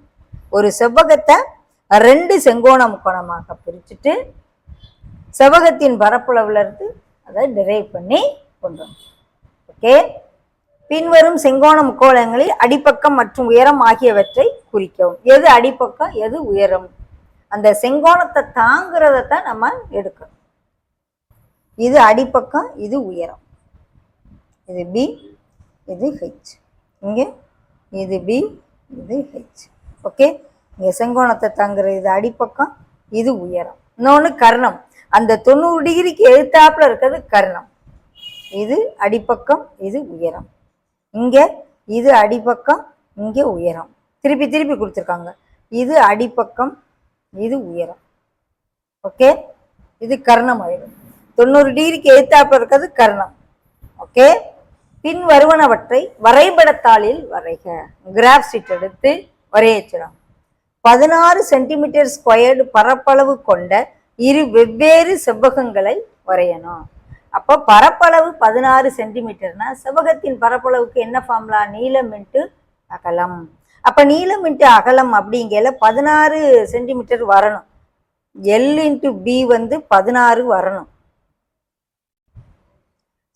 ஒரு செவ்வகத்தை 2 செங்கோண முக்கோணமாக பிரிச்சுட்டு செவ்வகத்தின் பரப்பளவுல இருந்து அதை டிரைவ் பண்ணி கொண்டு வரோம். ஓகே, பின்வரும் செங்கோண முக்கோணங்களில் அடிப்பக்கம் மற்றும் உயரம் ஆகியவற்றை குறிக்கவும். எது அடிப்பக்கம், எது உயரம்? அந்த செங்கோணத்தை தாங்கிறதான் நம்ம எடுக்கணும். இது அடிப்பக்கம், இது உயரம். இது பி, இது ஹெச். இங்கே இது பி, இது ஹெச். ஓகே, இங்கே செங்கோணத்தை தாங்குற இது அடிப்பக்கம், இது உயரம். இன்னொன்று கர்ணம், அந்த 90 டிகிரிக்கு எதிர்த்தாப்புல இருக்கிறது கர்ணம். இது அடிப்பக்கம், இது உயரம். இங்கே இது அடிப்பக்கம், இங்கே உயரம். திருப்பி திருப்பி கொடுத்துருக்காங்க. இது அடிப்பக்கம், இது உயரம். ஓகே, இது கர்ணம் ஆயிடும். 90 டிகிரிக்கு எதிர்த்தாப்புல இருக்கிறது கர்ணம். ஓகே, பின் வருவனவற்றை வரைபடத்தாளில் வரைக. கிராஃப் ஷீட் எடுத்து வரையச்சிடும். 16 சென்டிமீட்டர் ஸ்கொயர்டு பரப்பளவு கொண்ட 2 வெவ்வேறு செவ்வகங்களை வரையணும். அப்போ பரப்பளவு 16 சென்டிமீட்டர்னா செவ்வகத்தின் பரப்பளவுக்கு என்ன ஃபார்முலா? நீளம் இன்ட்டு அகலம். அப்ப நீளம் இன்ட்டு அகலம் அப்படிங்கல 16 சென்டிமீட்டர் வரணும். எல் இன்ட்டு பி 16 வரணும்.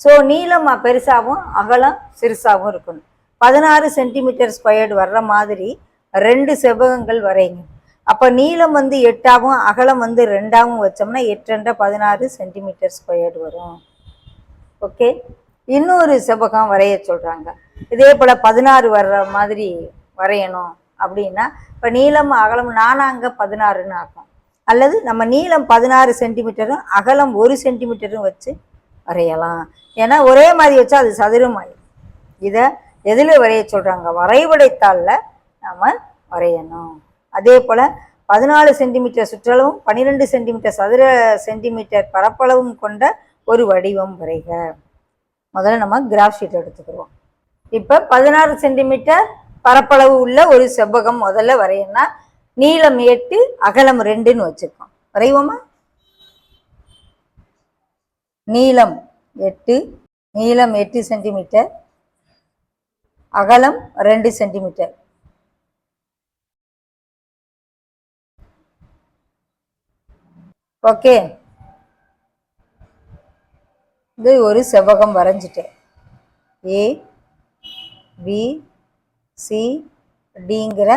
ஸோ நீளம் பெருசாகவும் அகலம் சிறுசாகவும் இருக்கணும். 16 சென்டிமீட்டர் ஸ்கொயர்டு வர்ற மாதிரி 2 செவ்வகங்கள் வரைங்க. அப்போ நீளம் 8ஆகவும் அகலம் 2ஆகவும் வச்சோம்னா 8 16 சென்டிமீட்டர் ஸ்கொயர்டு வரும். ஓகே, இன்னொரு செவ்வகம் வரைய சொல்றாங்க. இதே போல 16 வர்ற மாதிரி வரையணும் அப்படின்னா இப்போ நீளம் அகலம் 4 16ன்னு ஆகும். அல்லது நம்ம நீளம் 16 சென்டிமீட்டரும் அகலம் 1 சென்டிமீட்டரும் வச்சு வரையலாம். ஏன்னா ஒரே மாதிரி வச்சா அது சதுரம் ஆயிடும். இதை எதில் வரைய சொல்றாங்க? வரைபடத்தாளில் நாம வரையணும். அதே போல 14 சென்டிமீட்டர் சுற்றளவும் 12 சென்டிமீட்டர் சதுர சென்டிமீட்டர் பரப்பளவும் கொண்ட ஒரு வடிவம் வரைக. முதல்ல நம்ம கிராஃப் ஷீட் எடுத்துக்கிறோம். இப்போ 16 சென்டிமீட்டர் பரப்பளவு உள்ள ஒரு செவ்வகம் முதல்ல வரையணும்னா நீளம் 8 அகலம் 2ன்னு வச்சிருக்கோம். வரைவோமா? நீளம் 8 சென்டிமீட்டர், அகலம் 2 சென்டிமீட்டர். ஓகே, இது ஒரு செவ்வகம் வரைஞ்சிட்டேன். ஏ பி சி டிங்கிற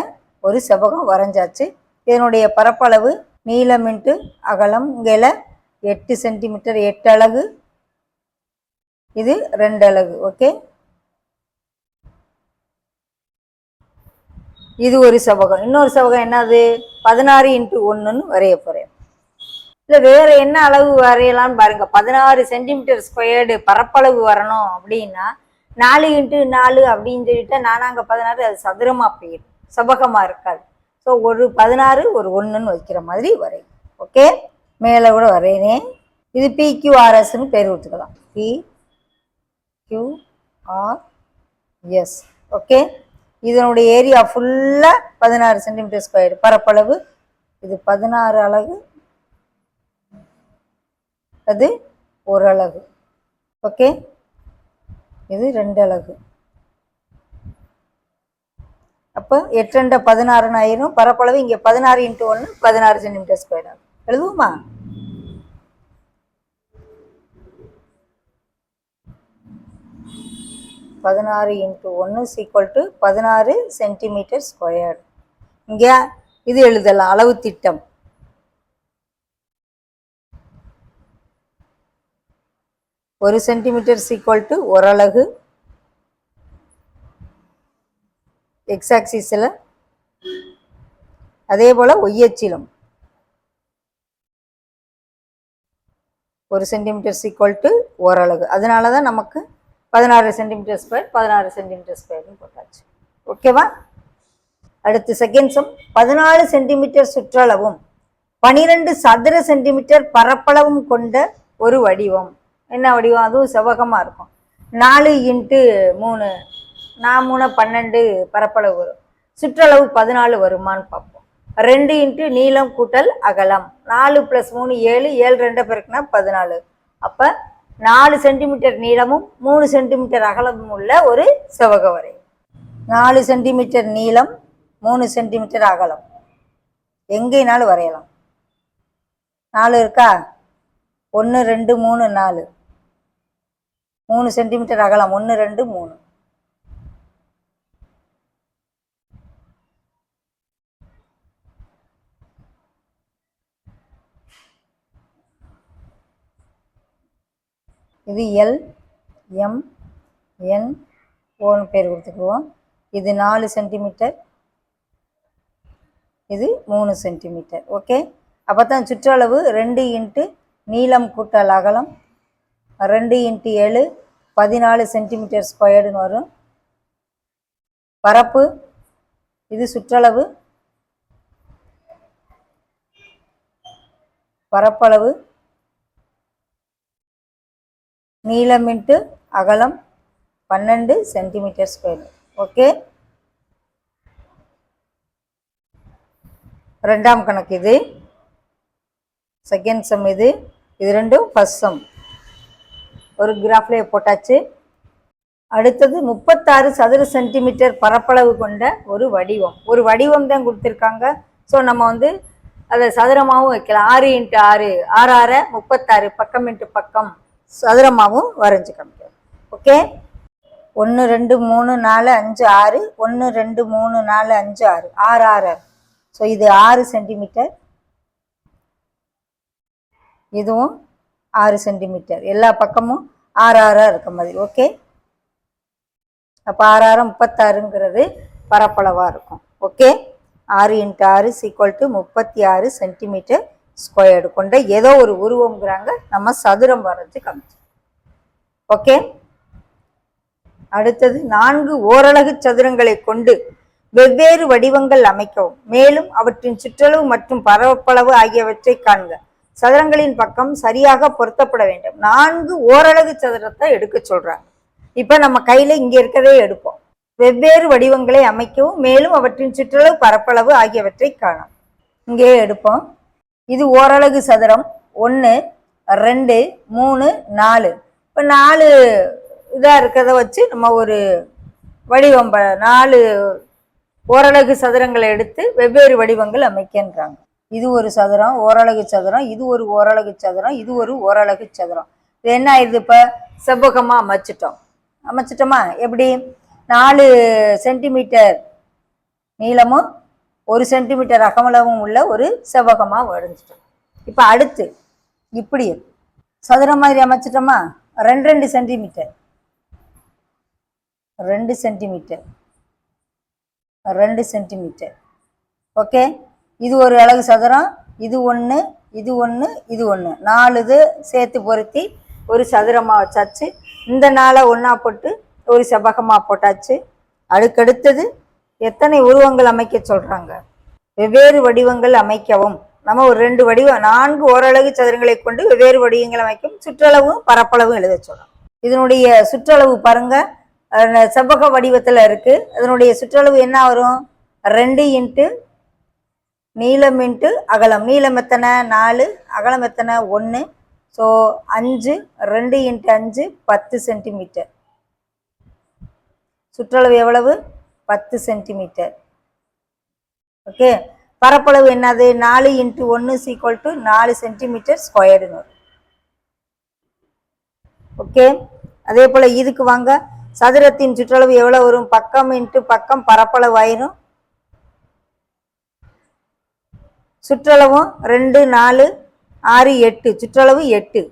ஒரு செவ்வகம் வரைஞ்சாச்சு. இதனுடைய பரப்பளவு நீளம் இன்ட்டு அகலம் இங்கே 8 சென்டிமீட்டர், 8 அலகு, இது 2 அலகு. ஓகே, இது ஒரு செவ்வகம். இன்னொரு செவ்வகம் என்னது? 16 × 1ன்னு வரைய போறேன். இல்லை வேற என்ன அளவு வரையலாம்னு பாருங்க. 16 சென்டிமீட்டர் ஸ்கொயர்டு பரப்பளவு வரணும் அப்படின்னா 4 × 4 அப்படின்னு சொல்லிட்டு 4 16 அது சதுரமா போயிடும், செவ்வகமா இருக்காது. ஸோ ஒரு 16 ஒரு 1ன்னு வைக்கிற மாதிரி வரையும். ஓகே, மேலே கூட வரையினேன். இது PQRSன்னு பேர் விட்டுக்கலாம். PQRS. ஓகே, இதனுடைய ஏரியா ஃபுல்லாக 16 சென்டிமீட்டர் ஸ்கொயர்டு பரப்பளவு. இது 16 அலகு, அது 1 அலகு. ஓகே, இது 2 அலகு. அப்போ 8 2 16 ஆயிரும். பரப்பளவு இங்கே 16 × 1 16 சென்டிமீட்டர் ஸ்கொயர் ஆகும். எழுதுவோமா? (16 × 1 = 16 சென்டிமீட்டர் ஸ்கொயர். இங்கே இது எழுதலாம், அளவு திட்டம். ஒரு சென்டிமீட்டர் = 1 அலகு. எக்ஸ் ஆக்சிஸில், அதே போல் ஒய் அச்சிலும் 1 சென்டிமீட்டர் = 1 அலகு. அதனால தான் நமக்கு 16 சென்டிமீட்டர் ஸ்கொயர் 16 சென்டிமீட்டர் ஸ்கொயர்னு போட்டாச்சு. ஓகேவா? அடுத்து செகண்ட் சம். 14 சென்டிமீட்டர் சுற்றளவும் 12 சதுர சென்டிமீட்டர் பரப்பளவும் கொண்ட ஒரு வடிவம். என்ன வடிவம்? அதுவும் செவ்வகமாக இருக்கும். 4 × 3 4 3 12 பரப்பளவு வரும். சுற்றளவு 14 வருமானு பார்ப்போம். 2 × நீளம் கூட்டல் அகலம். 4 + 3 7, 7 2 பெருக்குனா 14. அப்போ 4 சென்டிமீட்டர் நீளமும் 3 சென்டிமீட்டர் அகலமும் உள்ள ஒரு செவ்வக வரை. 4 சென்டிமீட்டர் நீளம், 3 சென்டிமீட்டர் அகலம். எங்கேனாலும் வரையலாம். 4 இருக்கா? 1 2 3 4. 3 சென்டிமீட்டர் அகலம். 1 2 3. இது L M N Oன்னு பேர் கொடுத்துக்குவோம். இது 4 சென்டிமீட்டர், இது 3 சென்டிமீட்டர். ஓகே, அப்போ தான் சுற்றளவு 2 × நீளம் கூட்டல் அகலம் 2 × 7 14 சென்டிமீட்டர் ஸ்கொயர்டுன்னு வரும். பரப்பு இது சுற்றளவு, பரப்பளவு நீளம் × அகலம் 12 சென்டிமீட்டர் ஸ்கொயர். ஓகே, ரெண்டாம் கணக்கு இது. செகண்ட் சம் இது. இது ரெண்டும் ஃபர்ஸ்ட் சம். ஒரு கிராஃப்லேயே போட்டாச்சு. அடுத்தது 36 சதுர சென்டிமீட்டர் பரப்பளவு கொண்ட ஒரு வடிவம். ஒரு வடிவம் தான் கொடுத்துருக்காங்க. ஸோ நம்ம அதை சதுரமாகவும் வைக்கலாம். 6 × 6 6 6 36 பக்கம் × பக்கம் சதுரமாகவும் வரைஞ்சி காமிக்கிறோம். ஓகே, 1 2 3 4 5 6 1 2 3 4 5 6 6 6. ஸோ இது 6 சென்டிமீட்டர், இதுவும் 6 சென்டிமீட்டர். எல்லா பக்கமும் 6 6 இருக்க மாதிரி. ஓகே, அப்போ 6 6 36ங்கிறது பரப்பளவாக இருக்கும். ஓகே, 6 × 6 = 36 சென்டிமீட்டர் ஸ்கொயர்டு கொண்ட ஏதோ ஒரு உருவம்ங்கிறாங்க. நம்ம சதுரம் வரைஞ்சி காமிச்சோம். ஓகே, அடுத்தது 4 ஓரலகு சதுரங்களை கொண்டு வெவ்வேறு வடிவங்கள் அமைக்கவும், மேலும் அவற்றின் சுற்றளவு மற்றும் பரப்பளவு ஆகியவற்றை காண்க. சதுரங்களின் பக்கம் சரியாக பொருத்தப்பட வேண்டும். 4 ஓரலகு சதுரத்தை எடுக்க சொல்றாங்க. இப்ப நம்ம கையில இங்க இருக்கிறதே எடுப்போம். வெவ்வேறு வடிவங்களை அமைக்கவும், மேலும் அவற்றின் சுற்றளவு பரப்பளவு ஆகியவற்றை காணும். இங்கே எடுப்போம். இது ஓரலகு சதுரம் 1 2 3 4. இப்ப 4 இதா இருக்கிறத வச்சு நம்ம ஒரு வடிவம் 4 ஓரலகு சதுரங்களை எடுத்து வெவ்வேறு வடிவங்கள் அமைக்கின்றாங்க. இது ஒரு சதுரம், ஓரலகு சதுரம், இது ஒரு ஓரலகு சதுரம், இது ஒரு ஓரலகு சதுரம். இது என்ன ஆயிடுது? இப்ப செவ்வகமா அமைச்சிட்டோமா? எப்படி? 4 சென்டிமீட்டர் நீளமும் 1 சென்டிமீட்டர் அகலமும் உள்ள ஒரு செவ்வகமா வரைஞ்சிட்டோம். இப்ப அடுத்து இப்படி சதுரம் மாதிரி அமைச்சிட்டோமா? 2 சென்டிமீட்டர் 2 சென்டிமீட்டர் 2 சென்டிமீட்டர். ஓகே, இது ஒரு அலகு சதுரம், இது ஒன்று, இது ஒன்று, இது ஒன்று, 4 இது சேர்த்து பொருத்தி ஒரு சதுரமா வச்சாச்சு. இந்த 4 ஒன்றா போட்டு ஒரு செவ்வகமா போட்டாச்சு. அடுத்தது எத்தனை உருவங்கள் அமைக்க சொல்றாங்க? வெவ்வேறு வடிவங்கள் அமைக்கவும். நம்ம ஒரு 2 வடிவம் 4 ஓரலகு சதுரங்களை கொண்டு வெவ்வேறு வடிவங்கள் அமைக்கும். சுற்றளவும் பரப்பளவும் எழுத சொல்றோம். இதனுடைய சுற்றளவு பாருங்க, செவ்வக வடிவத்துல இருக்கு. அதனுடைய சுற்றளவு என்ன வரும்? 2 இன்ட்டு நீளம் இன்ட்டு அகலம். நீளம் எத்தனை? 4. அகலம் எத்தனை? 1. ஸோ 5. 2 into 5 10 centimetre. சுற்றளவு எவ்வளவு? 10 சென்டிமீட்டர். ஓகே, பரப்பளவு என்னது? 4 இன்ட்டு 1 ஈக்குவல் டு 4 சென்டிமீட்டர் ஸ்கொயர்டுன்னு வரும். ஓகே, அதே போல இதுக்கு வாங்க. சதுரத்தின் சுற்றளவு எவ்வளவு வரும்? பக்கம் இன்ட்டு பக்கம் பரப்பளவு ஆயிரும். சுற்றளவும் 2 4 6 8, சுற்றளவு 8.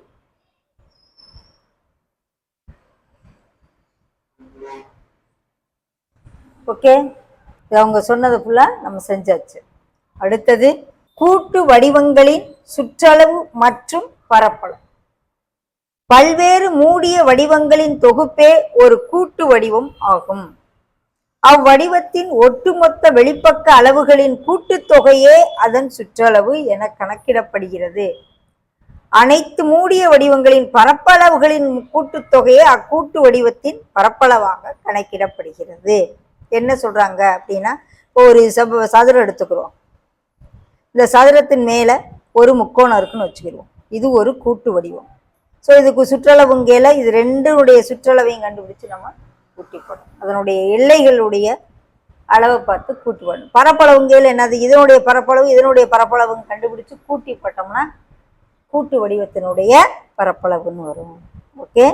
ஓகே, அவங்க சொன்னது ஃபுல்லா நம்ம செஞ்சாச்சு. அடுத்தது கூட்டு வடிவங்களின் சுற்றளவு மற்றும் பரப்பளவு. பல்வேறு மூடிய வடிவங்களின் தொகுப்பே ஒரு கூட்டு வடிவம் ஆகும். அவ்வடிவத்தின் ஒட்டுமொத்த வெளிப்பக்க அளவுகளின் கூட்டுத்தொகையே அதன் சுற்றளவு என கணக்கிடப்படுகிறது. அனைத்து மூடிய வடிவங்களின் பரப்பளவுகளின் கூட்டுத்தொகையே அக்கூட்டு வடிவத்தின் பரப்பளவாக கணக்கிடப்படுகிறது. என்ன சொல்றாங்க அப்படின்னா, ஒரு சதுரம் எடுத்துக்கிறோம். இந்த சதுரத்தின் மேல ஒரு முக்கோணம் இருக்குன்னு வச்சுக்கிடுவோம். இது ஒரு கூட்டு வடிவம். ஸோ இதுக்கு சுற்றளவுங்கையில இது 2னுடைய சுற்றளவையும் கண்டுபிடிச்சு நம்ம கூட்டி போடணும். அதனுடைய எல்லைகளுடைய அளவை பார்த்து கூட்டி போடணும். பரப்பளவுங்கையில் என்னது? இதனுடைய பரப்பளவு இதனுடைய பரப்பளவு கண்டுபிடிச்சு கூட்டி போட்டோம்னா கூட்டு வடிவத்தினுடைய பரப்பளவுன்னு வரும். ஓகே,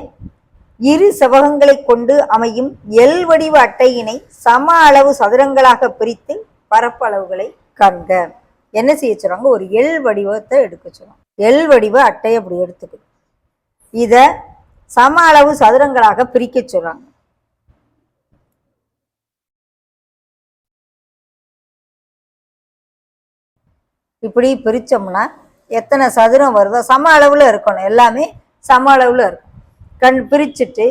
இரு செவ்வகங்களை கொண்டு அமையும் எல் வடிவ அட்டையினை சம அளவு சதுரங்களாக பிரித்து பரப்பளவுகளை காண்க. என்ன செய்ய சொல்றாங்க? ஒரு எல் வடிவத்தை எடுக்க சொல்றாங்க. எல் வடிவ அட்டை அப்படி எடுத்துக்கணும். இத சம அளவு சதுரங்களாக பிரிக்க சொல்றாங்க. இப்படி பிரிச்சோம்னா எத்தனை சதுரம் வருதோ சம அளவுல இருக்கணும். எல்லாமே சம அளவுல இருக்கும். பிரிச்சுட்டு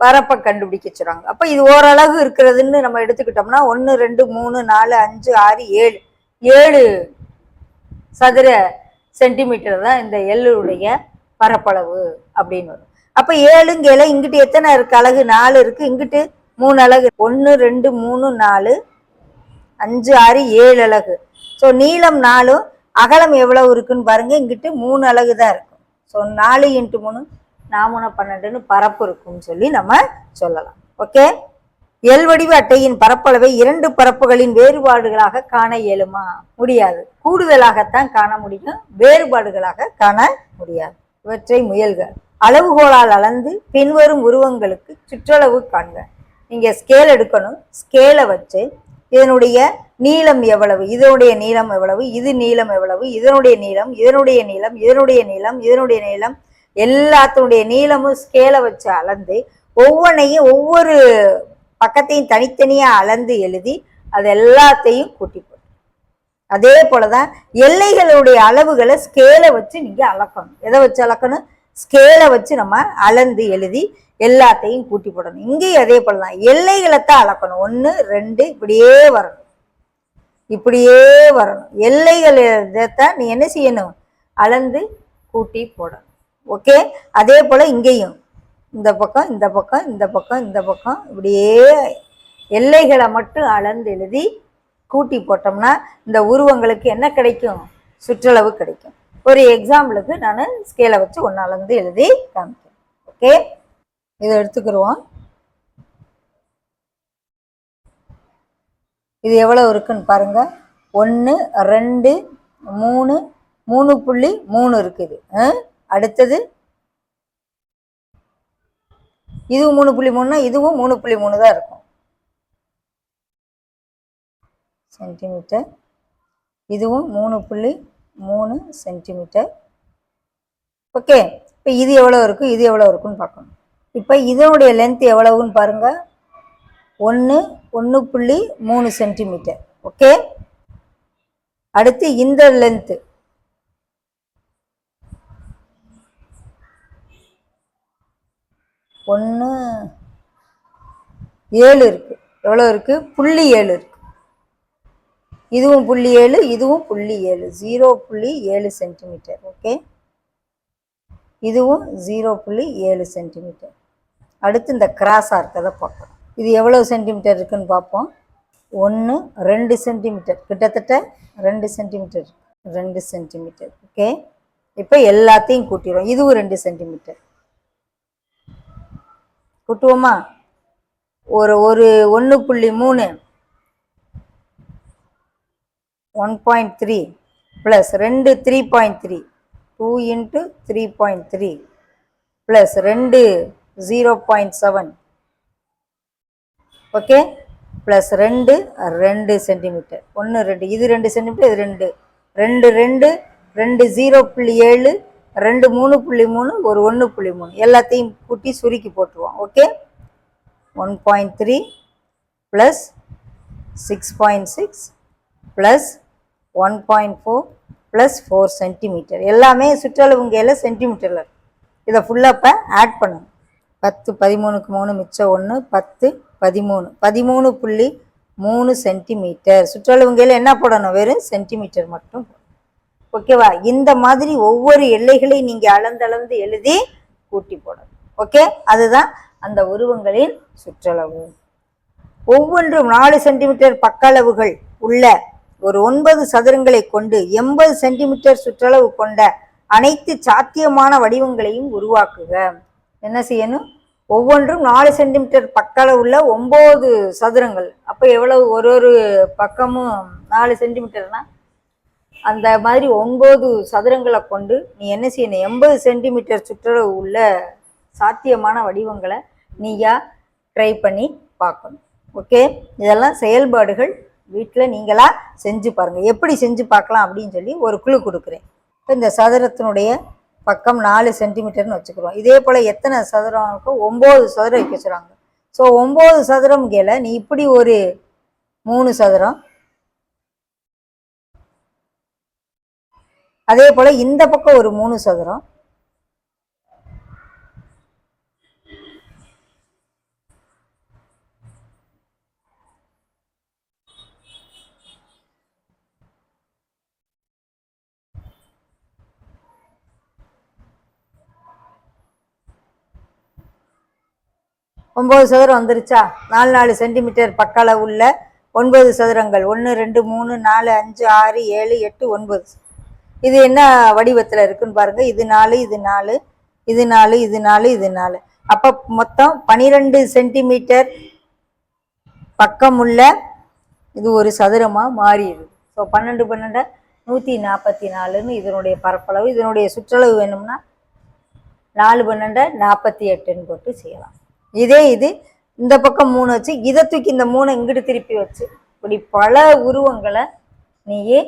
பரப்பை கண்டுபிடிக்க சொல்றாங்க. அப்ப இது ஓரளவு இருக்கிறதுன்னு நம்ம எடுத்துக்கிட்டோம்னா 1 2 3 4 5 6 7 7 சதுர சென்டிமீட்டர் தான் இந்த எல்லுடைய பரப்பளவு அப்படின்னு வரும். அப்ப 7ங்கையில இங்கிட்டு எத்தனை இருக்கு? அலகு 4 இருக்கு. இங்கிட்டு 3 அலகு. 1 2 3 4 5 6 7 அலகு. ஸோ நீளம் 4, அகலம் எவ்வளவு இருக்குன்னு பாருங்க. இங்கிட்டு 3 அலகு தான் இருக்கும். ஸோ 4 இன்ட்டு 3 4 12ன்னு பரப்பு இருக்குன்னு சொல்லி நம்ம சொல்லலாம். ஓகே, எல் வடிவ அட்டையின் பரப்பளவை 2 பரப்புகளின் வேறுபாடுகளாக காண இயலுமா? முடியாது. கூடுதலாகத்தான் காண முடியும், வேறுபாடுகளாக காண முடியாது. இவற்றை முயல்க. அளவுகோலால் அளந்து பின்வரும் உருவங்களுக்கு சுற்றளவு காண்க. நீங்க ஸ்கேல் எடுக்கணும். ஸ்கேலை வச்சு இதனுடைய நீளம் எவ்வளவு, இதனுடைய நீளம் எவ்வளவு, இது நீளம் எவ்வளவு, இதனுடைய நீளம், இதனுடைய நீளம், இதனுடைய நீளம், இதனுடைய நீளம், எல்லாத்தினுடைய நீளமும் ஸ்கேலை வச்சு அளந்து ஒவ்வொன்றையும் ஒவ்வொரு பக்கத்தையும் தனித்தனியா அளந்து எழுதி அது எல்லாத்தையும் கூட்டி போடும். அதே போலதான் எல்லைகளுடைய அளவுகளை ஸ்கேலை வச்சு நீங்க அளக்கணும். எதை வச்சு அளக்கணும்? ஸ்கேலை வச்சு நம்ம அளந்து எழுதி எல்லாத்தையும் கூட்டி போடணும். இங்கேயும் அதே போல தான் எல்லைகளைத்தான் அளக்கணும். 1 2 இப்படியே வரணும், இப்படியே வரணும். எல்லைகள் இதைத்தான் நீ என்ன செய்யணும், அளந்து கூட்டி போடணும். ஓகே, அதே போல இங்கேயும் இந்த பக்கம் இந்த பக்கம் இந்த பக்கம் இந்த பக்கம் இப்படியே எல்லைகளை மட்டும் அளந்து எழுதி கூட்டி போட்டோம்னா இந்த உருவங்களுக்கு என்ன கிடைக்கும், சுற்றளவு கிடைக்கும். ஒரு எக்ஸாம்பிளுக்கு நான் ஸ்கேலை வச்சு ஒன்று அளந்து எழுதி காமிக்கிறேன். ஓகே, இதை எடுத்துக்கிடுவோம். இது எவ்வளவு இருக்குன்னு பாருங்க. 1 2 3 3.3 இருக்குது. அடுத்தது இதுவும் 3.3னா இதுவும் 3.3 தான் இருக்கும் சென்டிமீட்டர். இதுவும் 3.3 சென்டிமீட்டர். ஓகே, இப்போ இது எவ்வளோ இருக்கும், இது எவ்வளோ இருக்குன்னு பார்க்கணும். இப்போ இதனுடைய லென்த் எவ்வளவுன்னு பாருங்க, 1.3 சென்டிமீட்டர். ஓகே, அடுத்து இந்த லென்த்து 1.7 இருக்கு. எவ்வளோ இருக்கு, 0.7 இருக்கு. இதுவும் 0.7, இதுவும் 0.7, 0.7 சென்டிமீட்டர். ஓகே, இதுவும் 0.7 சென்டிமீட்டர். அடுத்து இந்த கிராஸாக இருக்கிறத பார்ப்போம். இது எவ்வளவு சென்டிமீட்டர் இருக்குன்னு பார்ப்போம். 1 2 சென்டிமீட்டர், கிட்டத்தட்ட 2 சென்டிமீட்டர், 2 சென்டிமீட்டர். ஓகே, இப்போ எல்லாத்தையும் கூட்டிடுவோம். இதுவும் 2 சென்டிமீட்டர் கூட்டுவோமா. ஒரு 1.3 1.3 plus 2 3.3 2 × 3.3 plus 2 0.7. Okay, plus 2 centimetre. 1 2 இது 2 சென்டிமீட்டர், இது 2 2 2 2 0.7 2 3.3 ஒரு 1.3 எல்லாத்தையும் கூட்டி சுருக்கி போட்டுருவோம். Okay, 1.3 plus 6.6 plus 1.4 plus 4 centimetre. எல்லாமே சுற்றளவுங்கையில் சென்டிமீட்டரில். இதை ஃபுல்லாக இப்போ ஆட் பண்ணணும். 10 13க்கு 3 மிச்சம் 1 10 13 13.3 சென்டிமீட்டர். சுற்றளவுங்கையில் என்ன போடணும், வெறும் சென்டிமீட்டர் மட்டும். ஓகேவா, இந்த மாதிரி ஒவ்வொரு எல்லைகளையும் நீங்கள் அளந்தளந்து எழுதி கூட்டி போடணும். ஓகே, அதுதான் அந்த உருவங்களின் சுற்றளவு. ஒவ்வொன்றும் 4 சென்டிமீட்டர் பக்க அளவுகள் உள்ள ஒரு 9 சதுரங்களை கொண்டு 80 சென்டிமீட்டர் சுற்றளவு கொண்ட அனைத்து சாத்தியமான வடிவங்களையும் உருவாக்குக. என்ன செய்யணும், ஒவ்வொன்றும் 4 சென்டிமீட்டர் பக்க அளவு உள்ள 9 சதுரங்கள். அப்போ எவ்வளவு, ஒரு பக்கமும் 4 சென்டிமீட்டர்னா அந்த மாதிரி 9 சதுரங்களை கொண்டு நீ என்ன செய்யணும், 80 சென்டிமீட்டர் சுற்றளவு உள்ள சாத்தியமான வடிவங்களை நீயா ட்ரை பண்ணி பார்க்கணும். ஓகே, இதெல்லாம் செயல்பாடுகள் வீட்டில் நீங்களா செஞ்சு பாருங்கள். எப்படி செஞ்சு பார்க்கலாம் அப்படின்னு சொல்லி ஒரு குழு கொடுக்குறேன். இப்போ இந்த சதுரத்தினுடைய பக்கம் 4 சென்டிமீட்டர்னு வச்சுக்கிறோம். இதே போல் எத்தனை சதுரம் இருக்கும், 9 சதுரம் வைக்க வச்சுருவாங்க. ஸோ 9 சதுரம் கேல நீ இப்படி ஒரு 3 சதுரம், அதே போல இந்த பக்கம் ஒரு 3 சதுரம், ஒன்பது சதுரம் வந்துருச்சா. 4 சென்டிமீட்டர் பக்க அளவு உள்ள 9 சதுரங்கள் 1 2 3 4 5 6 7 8 9. இது என்ன வடிவத்தில் இருக்குன்னு பாருங்க. இது 4 இது 4 இது 4 இது 4 இது 4. அப்போ மொத்தம் 12 சென்டிமீட்டர் பக்கம் உள்ள இது ஒரு சதுரமாக மாறிடுது. ஸோ 12 12 144ன்னு இதனுடைய பரப்பளவு. இதனுடைய சுற்றளவு வேணும்னா 4 12 48ன்னு போட்டு செய்யலாம். இதே இது இந்த பக்கம் 3 வச்சு இதை தூக்கி இந்த 3 இங்கிட்டு திருப்பி வச்சு இப்படி பல உருவங்களை நீயே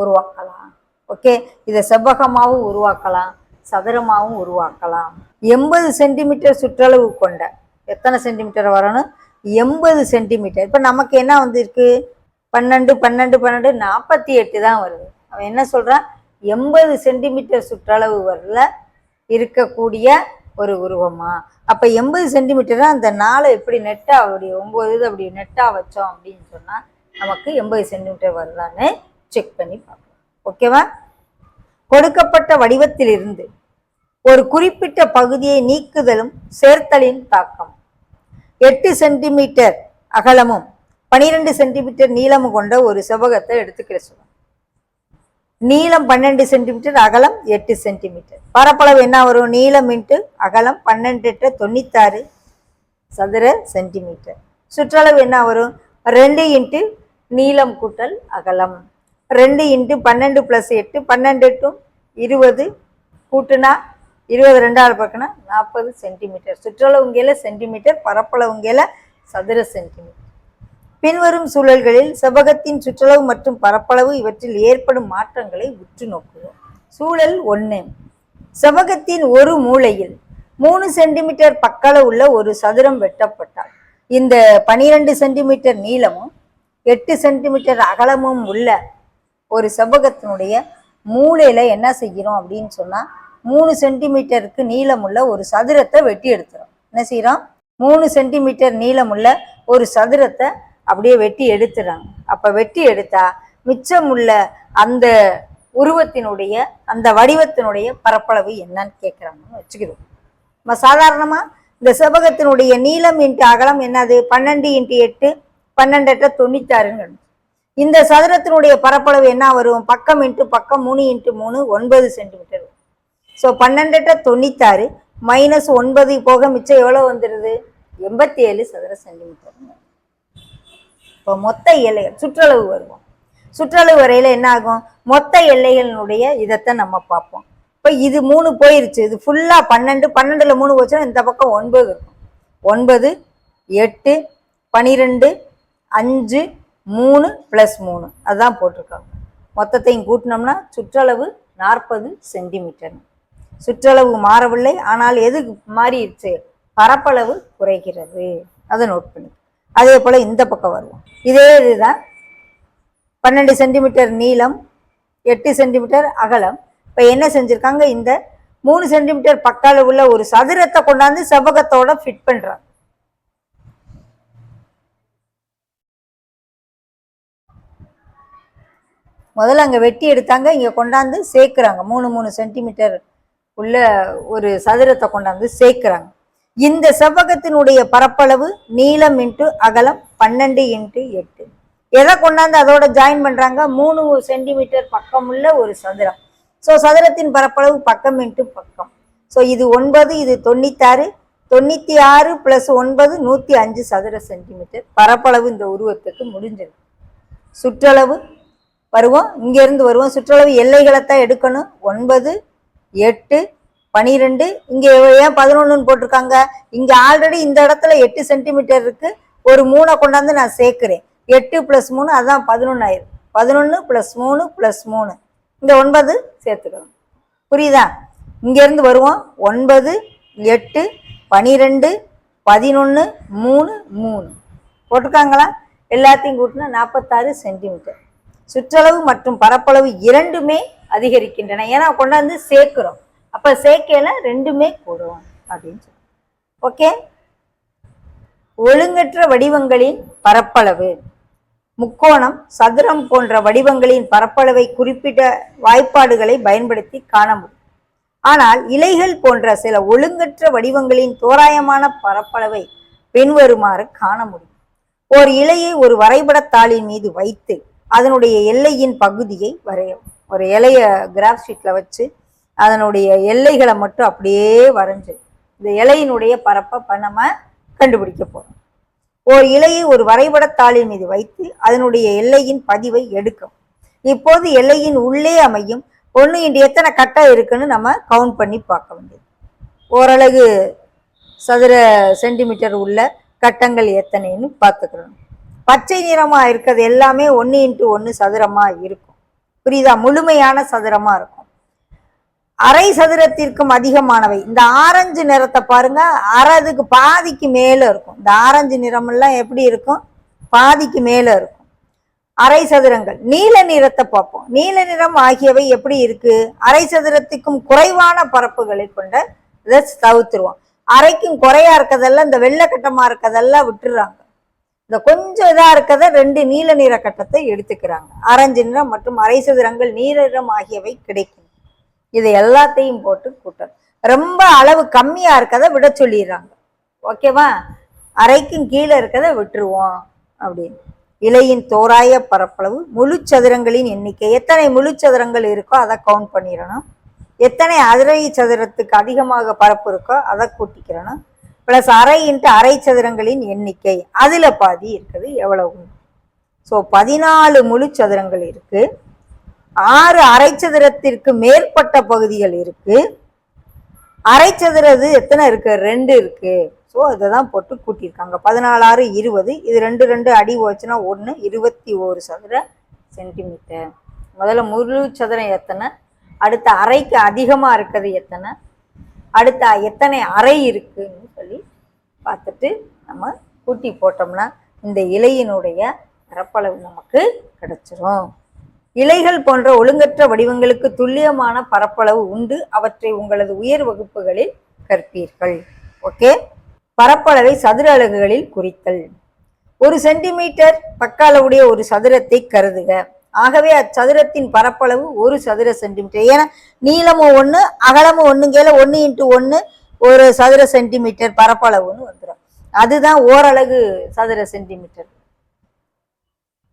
உருவாக்கலாம். ஓகே, இதை செவ்வகமாகவும் உருவாக்கலாம், சதுரமாகவும் உருவாக்கலாம். 80 சென்டிமீட்டர் சுற்றளவு கொண்ட, எத்தனை சென்டிமீட்டர் வரணும், 80 சென்டிமீட்டர். இப்போ நமக்கு என்ன வந்துருக்கு, 12 12 12 48 தான் வருது. அவன் என்ன சொல்கிறான், 80 சென்டிமீட்டர் சுற்றளவு வரல இருக்கக்கூடிய ஒரு உருவமா? அப்ப 80 சென்டிமீட்டரா அந்த 4 எப்படி நெட்டா அப்படி 9 இது அப்படி நெட்டா வச்சோம் அப்படின்னு சொன்னா நமக்கு 80 சென்டிமீட்டர் வருதான்னு செக் பண்ணி பார்க்கலாம். ஓகேவா? கொடுக்கப்பட்ட வடிவத்திலிருந்து ஒரு குறிப்பிட்ட பகுதியை நீக்குதலும் சேர்த்தலின் தாக்கம். 8 சென்டிமீட்டர் அகலமும் 12 சென்டிமீட்டர் நீளமும் கொண்ட ஒரு செவ்வகத்தை எடுத்துக்கிற சொல்லுவோம். நீளம் 12 சென்டிமீட்டர், அகலம் 8 சென்டிமீட்டர். பரப்பளவு என்ன வரும்? நீளம் இன்ட்டு அகலம் 12 96 சதுர சென்டிமீட்டர். சுற்றளவு என்ன வரும்? 2 இன்ட்டு நீளம் கூட்டல் அகலம். 2 இன்ட்டு 12 + 8 12 20 கூட்டுனா 20 2ஆல் பக்கம்னா 40 சென்டிமீட்டர். சுற்றளவு இங்கேல சென்டிமீட்டர், பரப்பளவு இங்கேல சதுர சென்டிமீட்டர். பின்வரும் சூழல்களில் செவ்வகத்தின் சுற்றளவு மற்றும் பரப்பளவு இவற்றில் ஏற்படும் மாற்றங்களை உற்று நோக்குவோம். சூழல் 1. செவ்வகத்தின் ஒரு மூலையில் 3 சென்டிமீட்டர் பக்களவு உள்ள ஒரு சதுரம் வெட்டப்பட்டால் இந்த 12 சென்டிமீட்டர் நீளமும் 8 சென்டிமீட்டர் அகலமும் உள்ள ஒரு செவ்வகத்தினுடைய மூலையில என்ன செய்கிறோம் அப்படின்னு சொன்னா 3 சென்டிமீட்டருக்கு நீளமுள்ள ஒரு சதுரத்தை வெட்டி எடுத்துறோம். என்ன செய்யறோம்? 3 சென்டிமீட்டர் நீளமுள்ள ஒரு சதுரத்தை அப்படியே வெட்டி எடுத்துறாங்க. அப்ப வெட்டி எடுத்தா மிச்சம் உள்ள அந்த உருவத்தினுடைய அந்த வடிவத்தினுடைய பரப்பளவு என்னன்னு கேட்குறாங்கன்னு வச்சுக்கிறோம். நம்ம சாதாரணமா இந்த செவ்வகத்தினுடைய நீளம் இன்ட்டு அகலம் என்னது? 12 × 8 12 × 96. இந்த சதுரத்தினுடைய பரப்பளவு என்ன வரும்? பக்கம் இன்ட்டு பக்கம் 3 × 3 9 சென்டிமீட்டர். ஸோ 12 × 96 - 9 போக மிச்சம் எவ்வளோ வந்துடுது? 87 சதுர சென்டிமீட்டர். இப்போ மொத்த எல்லைகள் சுற்றளவு வருவோம். சுற்றளவு வரையில என்ன ஆகும்? மொத்த எல்லைகளினுடைய இதைத்தான் நம்ம பார்ப்போம். இப்போ இது 3 போயிருச்சு. இது ஃபுல்லா 12 12ல் 3 போச்சுன்னா இந்த பக்கம் 9 இருக்கும். 9 8 12 5 3 + 3 அதுதான் போட்டிருக்காங்க. மொத்தத்தையும் கூட்டினோம்னா சுற்றளவு 40 சென்டிமீட்டர். சுற்றளவு மாறவில்லை, ஆனால் எது மாறிடுச்சு? பரப்பளவு குறைகிறது. அதை நோட் பண்ணி அதே போல இந்த பக்கம் வருவோம். இதே இதுதான் 12 சென்டிமீட்டர் நீளம் 8 சென்டிமீட்டர் அகலம். இப்போ என்ன செஞ்சிருக்காங்க? இந்த 3 சென்டிமீட்டர் பக்கால உள்ள ஒரு சதுரத்தை கொண்டாந்து செவ்வகத்தோட ஃபிட் பண்றாங்க. முதல்ல அங்க வெட்டி எடுத்தாங்க, இங்க கொண்டாந்து சேர்க்கிறாங்க. 3 சென்டிமீட்டர் உள்ள ஒரு சதுரத்தை கொண்டாந்து சேர்க்கிறாங்க. இந்த செவ்வகத்தினுடைய பரப்பளவு நீளம் இன்ட்டு அகலம் 12 × 8. எதை கொண்டாந்து அதோட ஜாயின் பண்றாங்க? 3 சென்டிமீட்டர் பக்கம் உள்ள ஒரு சதுரம். ஸோ சதுரத்தின் பரப்பளவு பக்கம் இன்ட்டு பக்கம். ஸோ இது 9, இது 96 96 + 9 105 சதுர சென்டிமீட்டர் பரப்பளவு இந்த உருவத்துக்கு முடிஞ்சது. சுற்றளவு வருவோம், இங்கேருந்து வருவோம். சுற்றளவு எல்லைகளைத்தான் எடுக்கணும். 9 8 12 இங்கே ஏன் 11ன்னு போட்டிருக்காங்க? இங்கே ஆல்ரெடி இந்த இடத்துல 8 சென்டிமீட்டர் இருக்கு. ஒரு 3 கொண்டாந்து நான் சேர்க்கிறேன். 8 + 3 அதான் 11 ஆயிரும். 11 + 3 + 3 இந்த 9 சேர்த்துக்கணும். புரியுதா? இங்கேருந்து வருவோம். 9 8 12 11 3 3 போட்டிருக்காங்களா? எல்லாத்தையும் கூட்டினா 46 சென்டிமீட்டர். சுற்றளவு மற்றும் பரப்பளவு இரண்டுமே அதிகரிக்கின்றன. ஏன்னா கொண்டாந்து சேர்க்கிறோம். அப்ப சேர்க்கையில ரெண்டுமே கூடும் அப்படின்னு சொல்லி. ஓகே. ஒழுங்கற்ற வடிவங்களின் பரப்பளவு. முக்கோணம், சதுரம் போன்ற வடிவங்களின் பரப்பளவை குறிப்பிட்ட வாய்ப்பாடுகளை பயன்படுத்தி காண முடியும். ஆனால் இலைகள் போன்ற சில ஒழுங்கற்ற வடிவங்களின் தோராயமான பரப்பளவை பின்வருமாறு காண முடியும். ஒரு இலையை ஒரு வரைபடத்தாளின் மீது வைத்து அதனுடைய எல்லையின் பகுதியை வரையவும். ஒரு இலைய கிராஃப் ஷீட்ல வச்சு அதனுடைய எல்லைகளை மட்டும் அப்படியே வரைஞ்சு இந்த இலையினுடைய பரப்பை நம்ம கண்டுபிடிக்க போறோம். ஒரு இலையை ஒரு வரைபடத்தாளின் மீது வைத்து அதனுடைய எல்லையின் பதிவை எடுக்கும். இப்போது எல்லையின் உள்ளே அமையும் 1 × எத்தனை கட்டம் இருக்குன்னு நம்ம கவுண்ட் பண்ணி பார்க்க வேண்டியது. ஓரளவு சதுர சென்டிமீட்டர் உள்ள கட்டங்கள் எத்தனைன்னு பார்த்துக்கிறோம். பச்சை நிறமா இருக்கிறது எல்லாமே 1 × 1 சதுரமா இருக்கும். புரியுதா? முழுமையான சதுரமா இருக்கும். அரை சதுரத்திற்கும் அதிகமானவை. இந்த ஆரஞ்சு நிறத்தை பாருங்க, அரைதுக்கு பாதிக்கு மேல இருக்கும். இந்த ஆரஞ்சு நிறம் எல்லாம் எப்படி இருக்கும்? பாதிக்கு மேல இருக்கும். அரை சதுரங்கள். நீல நிறத்தை பார்ப்போம். நீல நிறம் ஆகியவை எப்படி இருக்கு? அரை சதுரத்துக்கும் குறைவான பரப்புகளை கொண்ட இதை தவிர்த்துருவோம். அரைக்கும் குறையா இருக்கதெல்லாம் இந்த வெள்ளை கட்டமா இருக்கதெல்லாம் விட்டுறாங்க. இந்த கொஞ்சம் இதா இருக்கத 2 நீல நிற கட்டத்தை எடுத்துக்கிறாங்க. ஆரஞ்சு நிறம் மற்றும் அரை சதுரங்கள் நீல நிறம் ஆகியவை கிடைக்கும். இது எல்லாத்தையும் போட்டு கூட்டணும். ரொம்ப அளவு கம்மியா இருக்கதை விட சொல்லிடுறாங்க. ஓகேவா? அரைக்கும் கீழே இருக்கதை விட்டுருவோம் அப்படின்னு. இலையின் தோராய பரப்பளவு, முழு சதுரங்களின் எண்ணிக்கை, எத்தனை முழு சதுரங்கள் இருக்கோ அதை கவுண்ட் பண்ணிடணும். எத்தனை அரை சதுரத்துக்கு அதிகமாக பரப்பு இருக்கோ அதை கூட்டிக்கிறணும். பிளஸ் அரை இன்ட்டு அரை சதுரங்களின் எண்ணிக்கை, அதுல பாதி இருக்குது எவ்வளவு? ஸோ 14 முழு சதுரங்கள் இருக்கு. 6 அரை சதுரத்திற்கு மேற்பட்ட பகுதிகள் இருக்கு. அரை சதுரது எத்தனை இருக்கு? 2 இருக்கு. ஸோ அதை தான் போட்டு கூட்டியிருக்காங்க. 14 6 20. இது 2 2 அடி போச்சுன்னா 1, 21 சதுர சென்டிமீட்டர். முதல்ல முழு சதுரம் எத்தனை, அடுத்த அரைக்கு அதிகமா இருக்கிறது எத்தனை, அடுத்த எத்தனை அறை இருக்குன்னு சொல்லி பார்த்துட்டு நம்ம கூட்டி போட்டோம்னா இந்த இலையினுடைய பரப்பளவு நமக்கு கிடைச்சிரும். இலைகள் போன்ற ஒழுங்கற்ற வடிவங்களுக்கு துல்லியமான பரப்பளவு உண்டு. அவற்றை உங்களது உயர் வகுப்புகளில் கற்பீர்கள். ஓகே. பரப்பளவை சதுர அலகுகளில் குறித்தல். 1 சென்டிமீட்டர் பக்க அளவுடைய ஒரு சதுரத்தை கருதுக. ஆகவே அச்சதுரத்தின் பரப்பளவு 1 சதுர சென்டிமீட்டர். ஏன்னா நீளமும் 1 அகலமும் 1 1 × 1 ஒரு சதுர சென்டிமீட்டர் பரப்பளவுன்னு வந்துடும். அதுதான் ஓரலகு சதுர சென்டிமீட்டர்.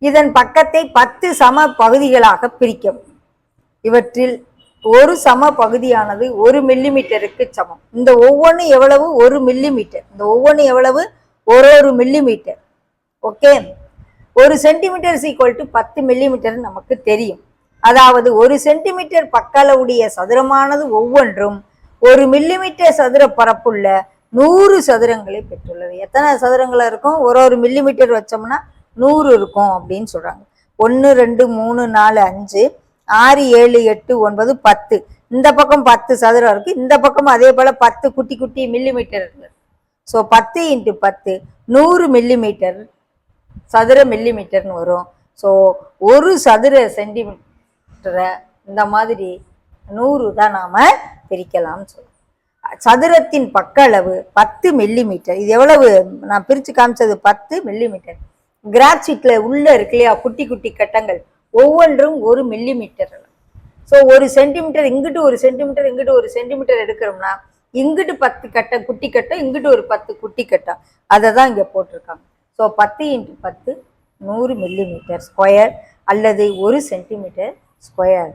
இதன் பக்கத்தை 10 சம பகுதிகளாக பிரிக்கவும். இவற்றில் ஒரு சம பகுதியானது 1 மில்லிமீட்டருக்கு சமம். இந்த ஒவ்வொன்று எவ்வளவு? 1 மில்லிமீட்டர். இந்த ஒவ்வொன்று எவ்வளவு? 1 மில்லிமீட்டர். ஓகே. 1 சென்டிமீட்டர் = 10 மில்லிமீட்டர் நமக்கு தெரியும். அதாவது 1 சென்டிமீட்டர் பக்களவுடைய சதுரமானது ஒவ்வொன்றும் 1 மில்லிமீட்டர் சதுர பரப்புள்ள 100 சதுரங்களை பெற்றுள்ளது. எத்தனை சதுரங்கள் இருக்கும்? 1 மில்லிமீட்டர் வச்சோம்னா 100 இருக்கும் அப்படின்னு சொல்றாங்க. 1 2 3 4 5 6 7 8 9 10. இந்த பக்கம் 10 சதுரம் இருக்கு, இந்த பக்கம் அதே போல 10 குட்டி குட்டி மில்லிமீட்டர் இருக்கு. ஸோ 10 × 10 100 மில்லிமீட்டர் சதுர மில்லிமீட்டர்னு வரும். ஸோ 1 சதுர சென்டிமீட்டரை இந்த மாதிரி 100 தான் நாம பிரிக்கலாம்னு சொல்றோம். சதுரத்தின் பக்க அளவு 10 மில்லிமீட்டர். இது எவ்வளவு? நான் பிரிச்சு காமிச்சது 10 மில்லிமீட்டர். கிராஃப் ஷீட்ல உள்ள இருக்கு இல்லையா குட்டி குட்டி கட்டங்கள், ஒவ்வொன்றும் 1 மில்லிமீட்டர். ஸோ 1 சென்டிமீட்டர் இங்கிட்டு 1 சென்டிமீட்டர் இங்கிட்டு 1 சென்டிமீட்டர் எடுக்கிறோம்னா இங்கிட்டு 10 கட்டம் குட்டி கட்டம், இங்கிட்டு ஒரு 10 குட்டி கட்டம், அதை தான் இங்கே போட்டிருக்காங்க. ஸோ 10 × 10 100 மில்லிமீட்டர் ஸ்கொயர் அல்லது 1 சென்டிமீட்டர் ஸ்கொயர்.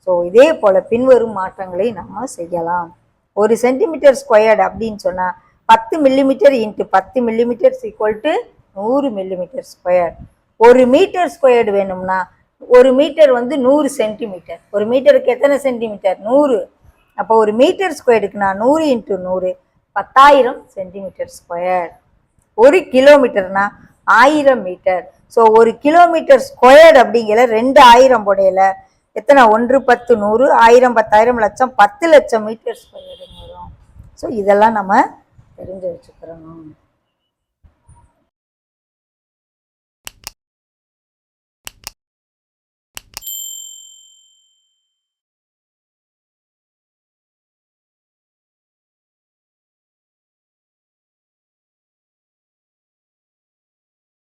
ஸோ இதே போல் பின்வரும் மாற்றங்களை நம்ம செய்யலாம். 1 சென்டிமீட்டர் ஸ்கொயர்டு அப்படின்னு சொன்னால் 10 millimetre × 10 millimetre = 100 millimetre square. 1 metre squared வேணும்னா 1 மீட்டர் 100 சென்டிமீட்டர். 1 மீட்டருக்கு எத்தனை சென்டிமீட்டர்? 100. அப்போ 1 மீட்டர் ஸ்கொயர்டுக்குனா 100 × 100 10,000 சென்டிமீட்டர் ஸ்கொயர். 1 கிலோமீட்டர்னா 1000 மீட்டர். ஸோ 1 கிலோமீட்டர் ஸ்கொயர்டு அப்படிங்கிற 2000 போடையில எத்தனை? 1 10 100 1000 10,000 லட்சம் 10 லட்சம் மீட்டர் ஸ்கொயர்டு வரும். ஸோ இதெல்லாம் நம்ம தெரிஞ்சு வச்சுக்கிறோம்.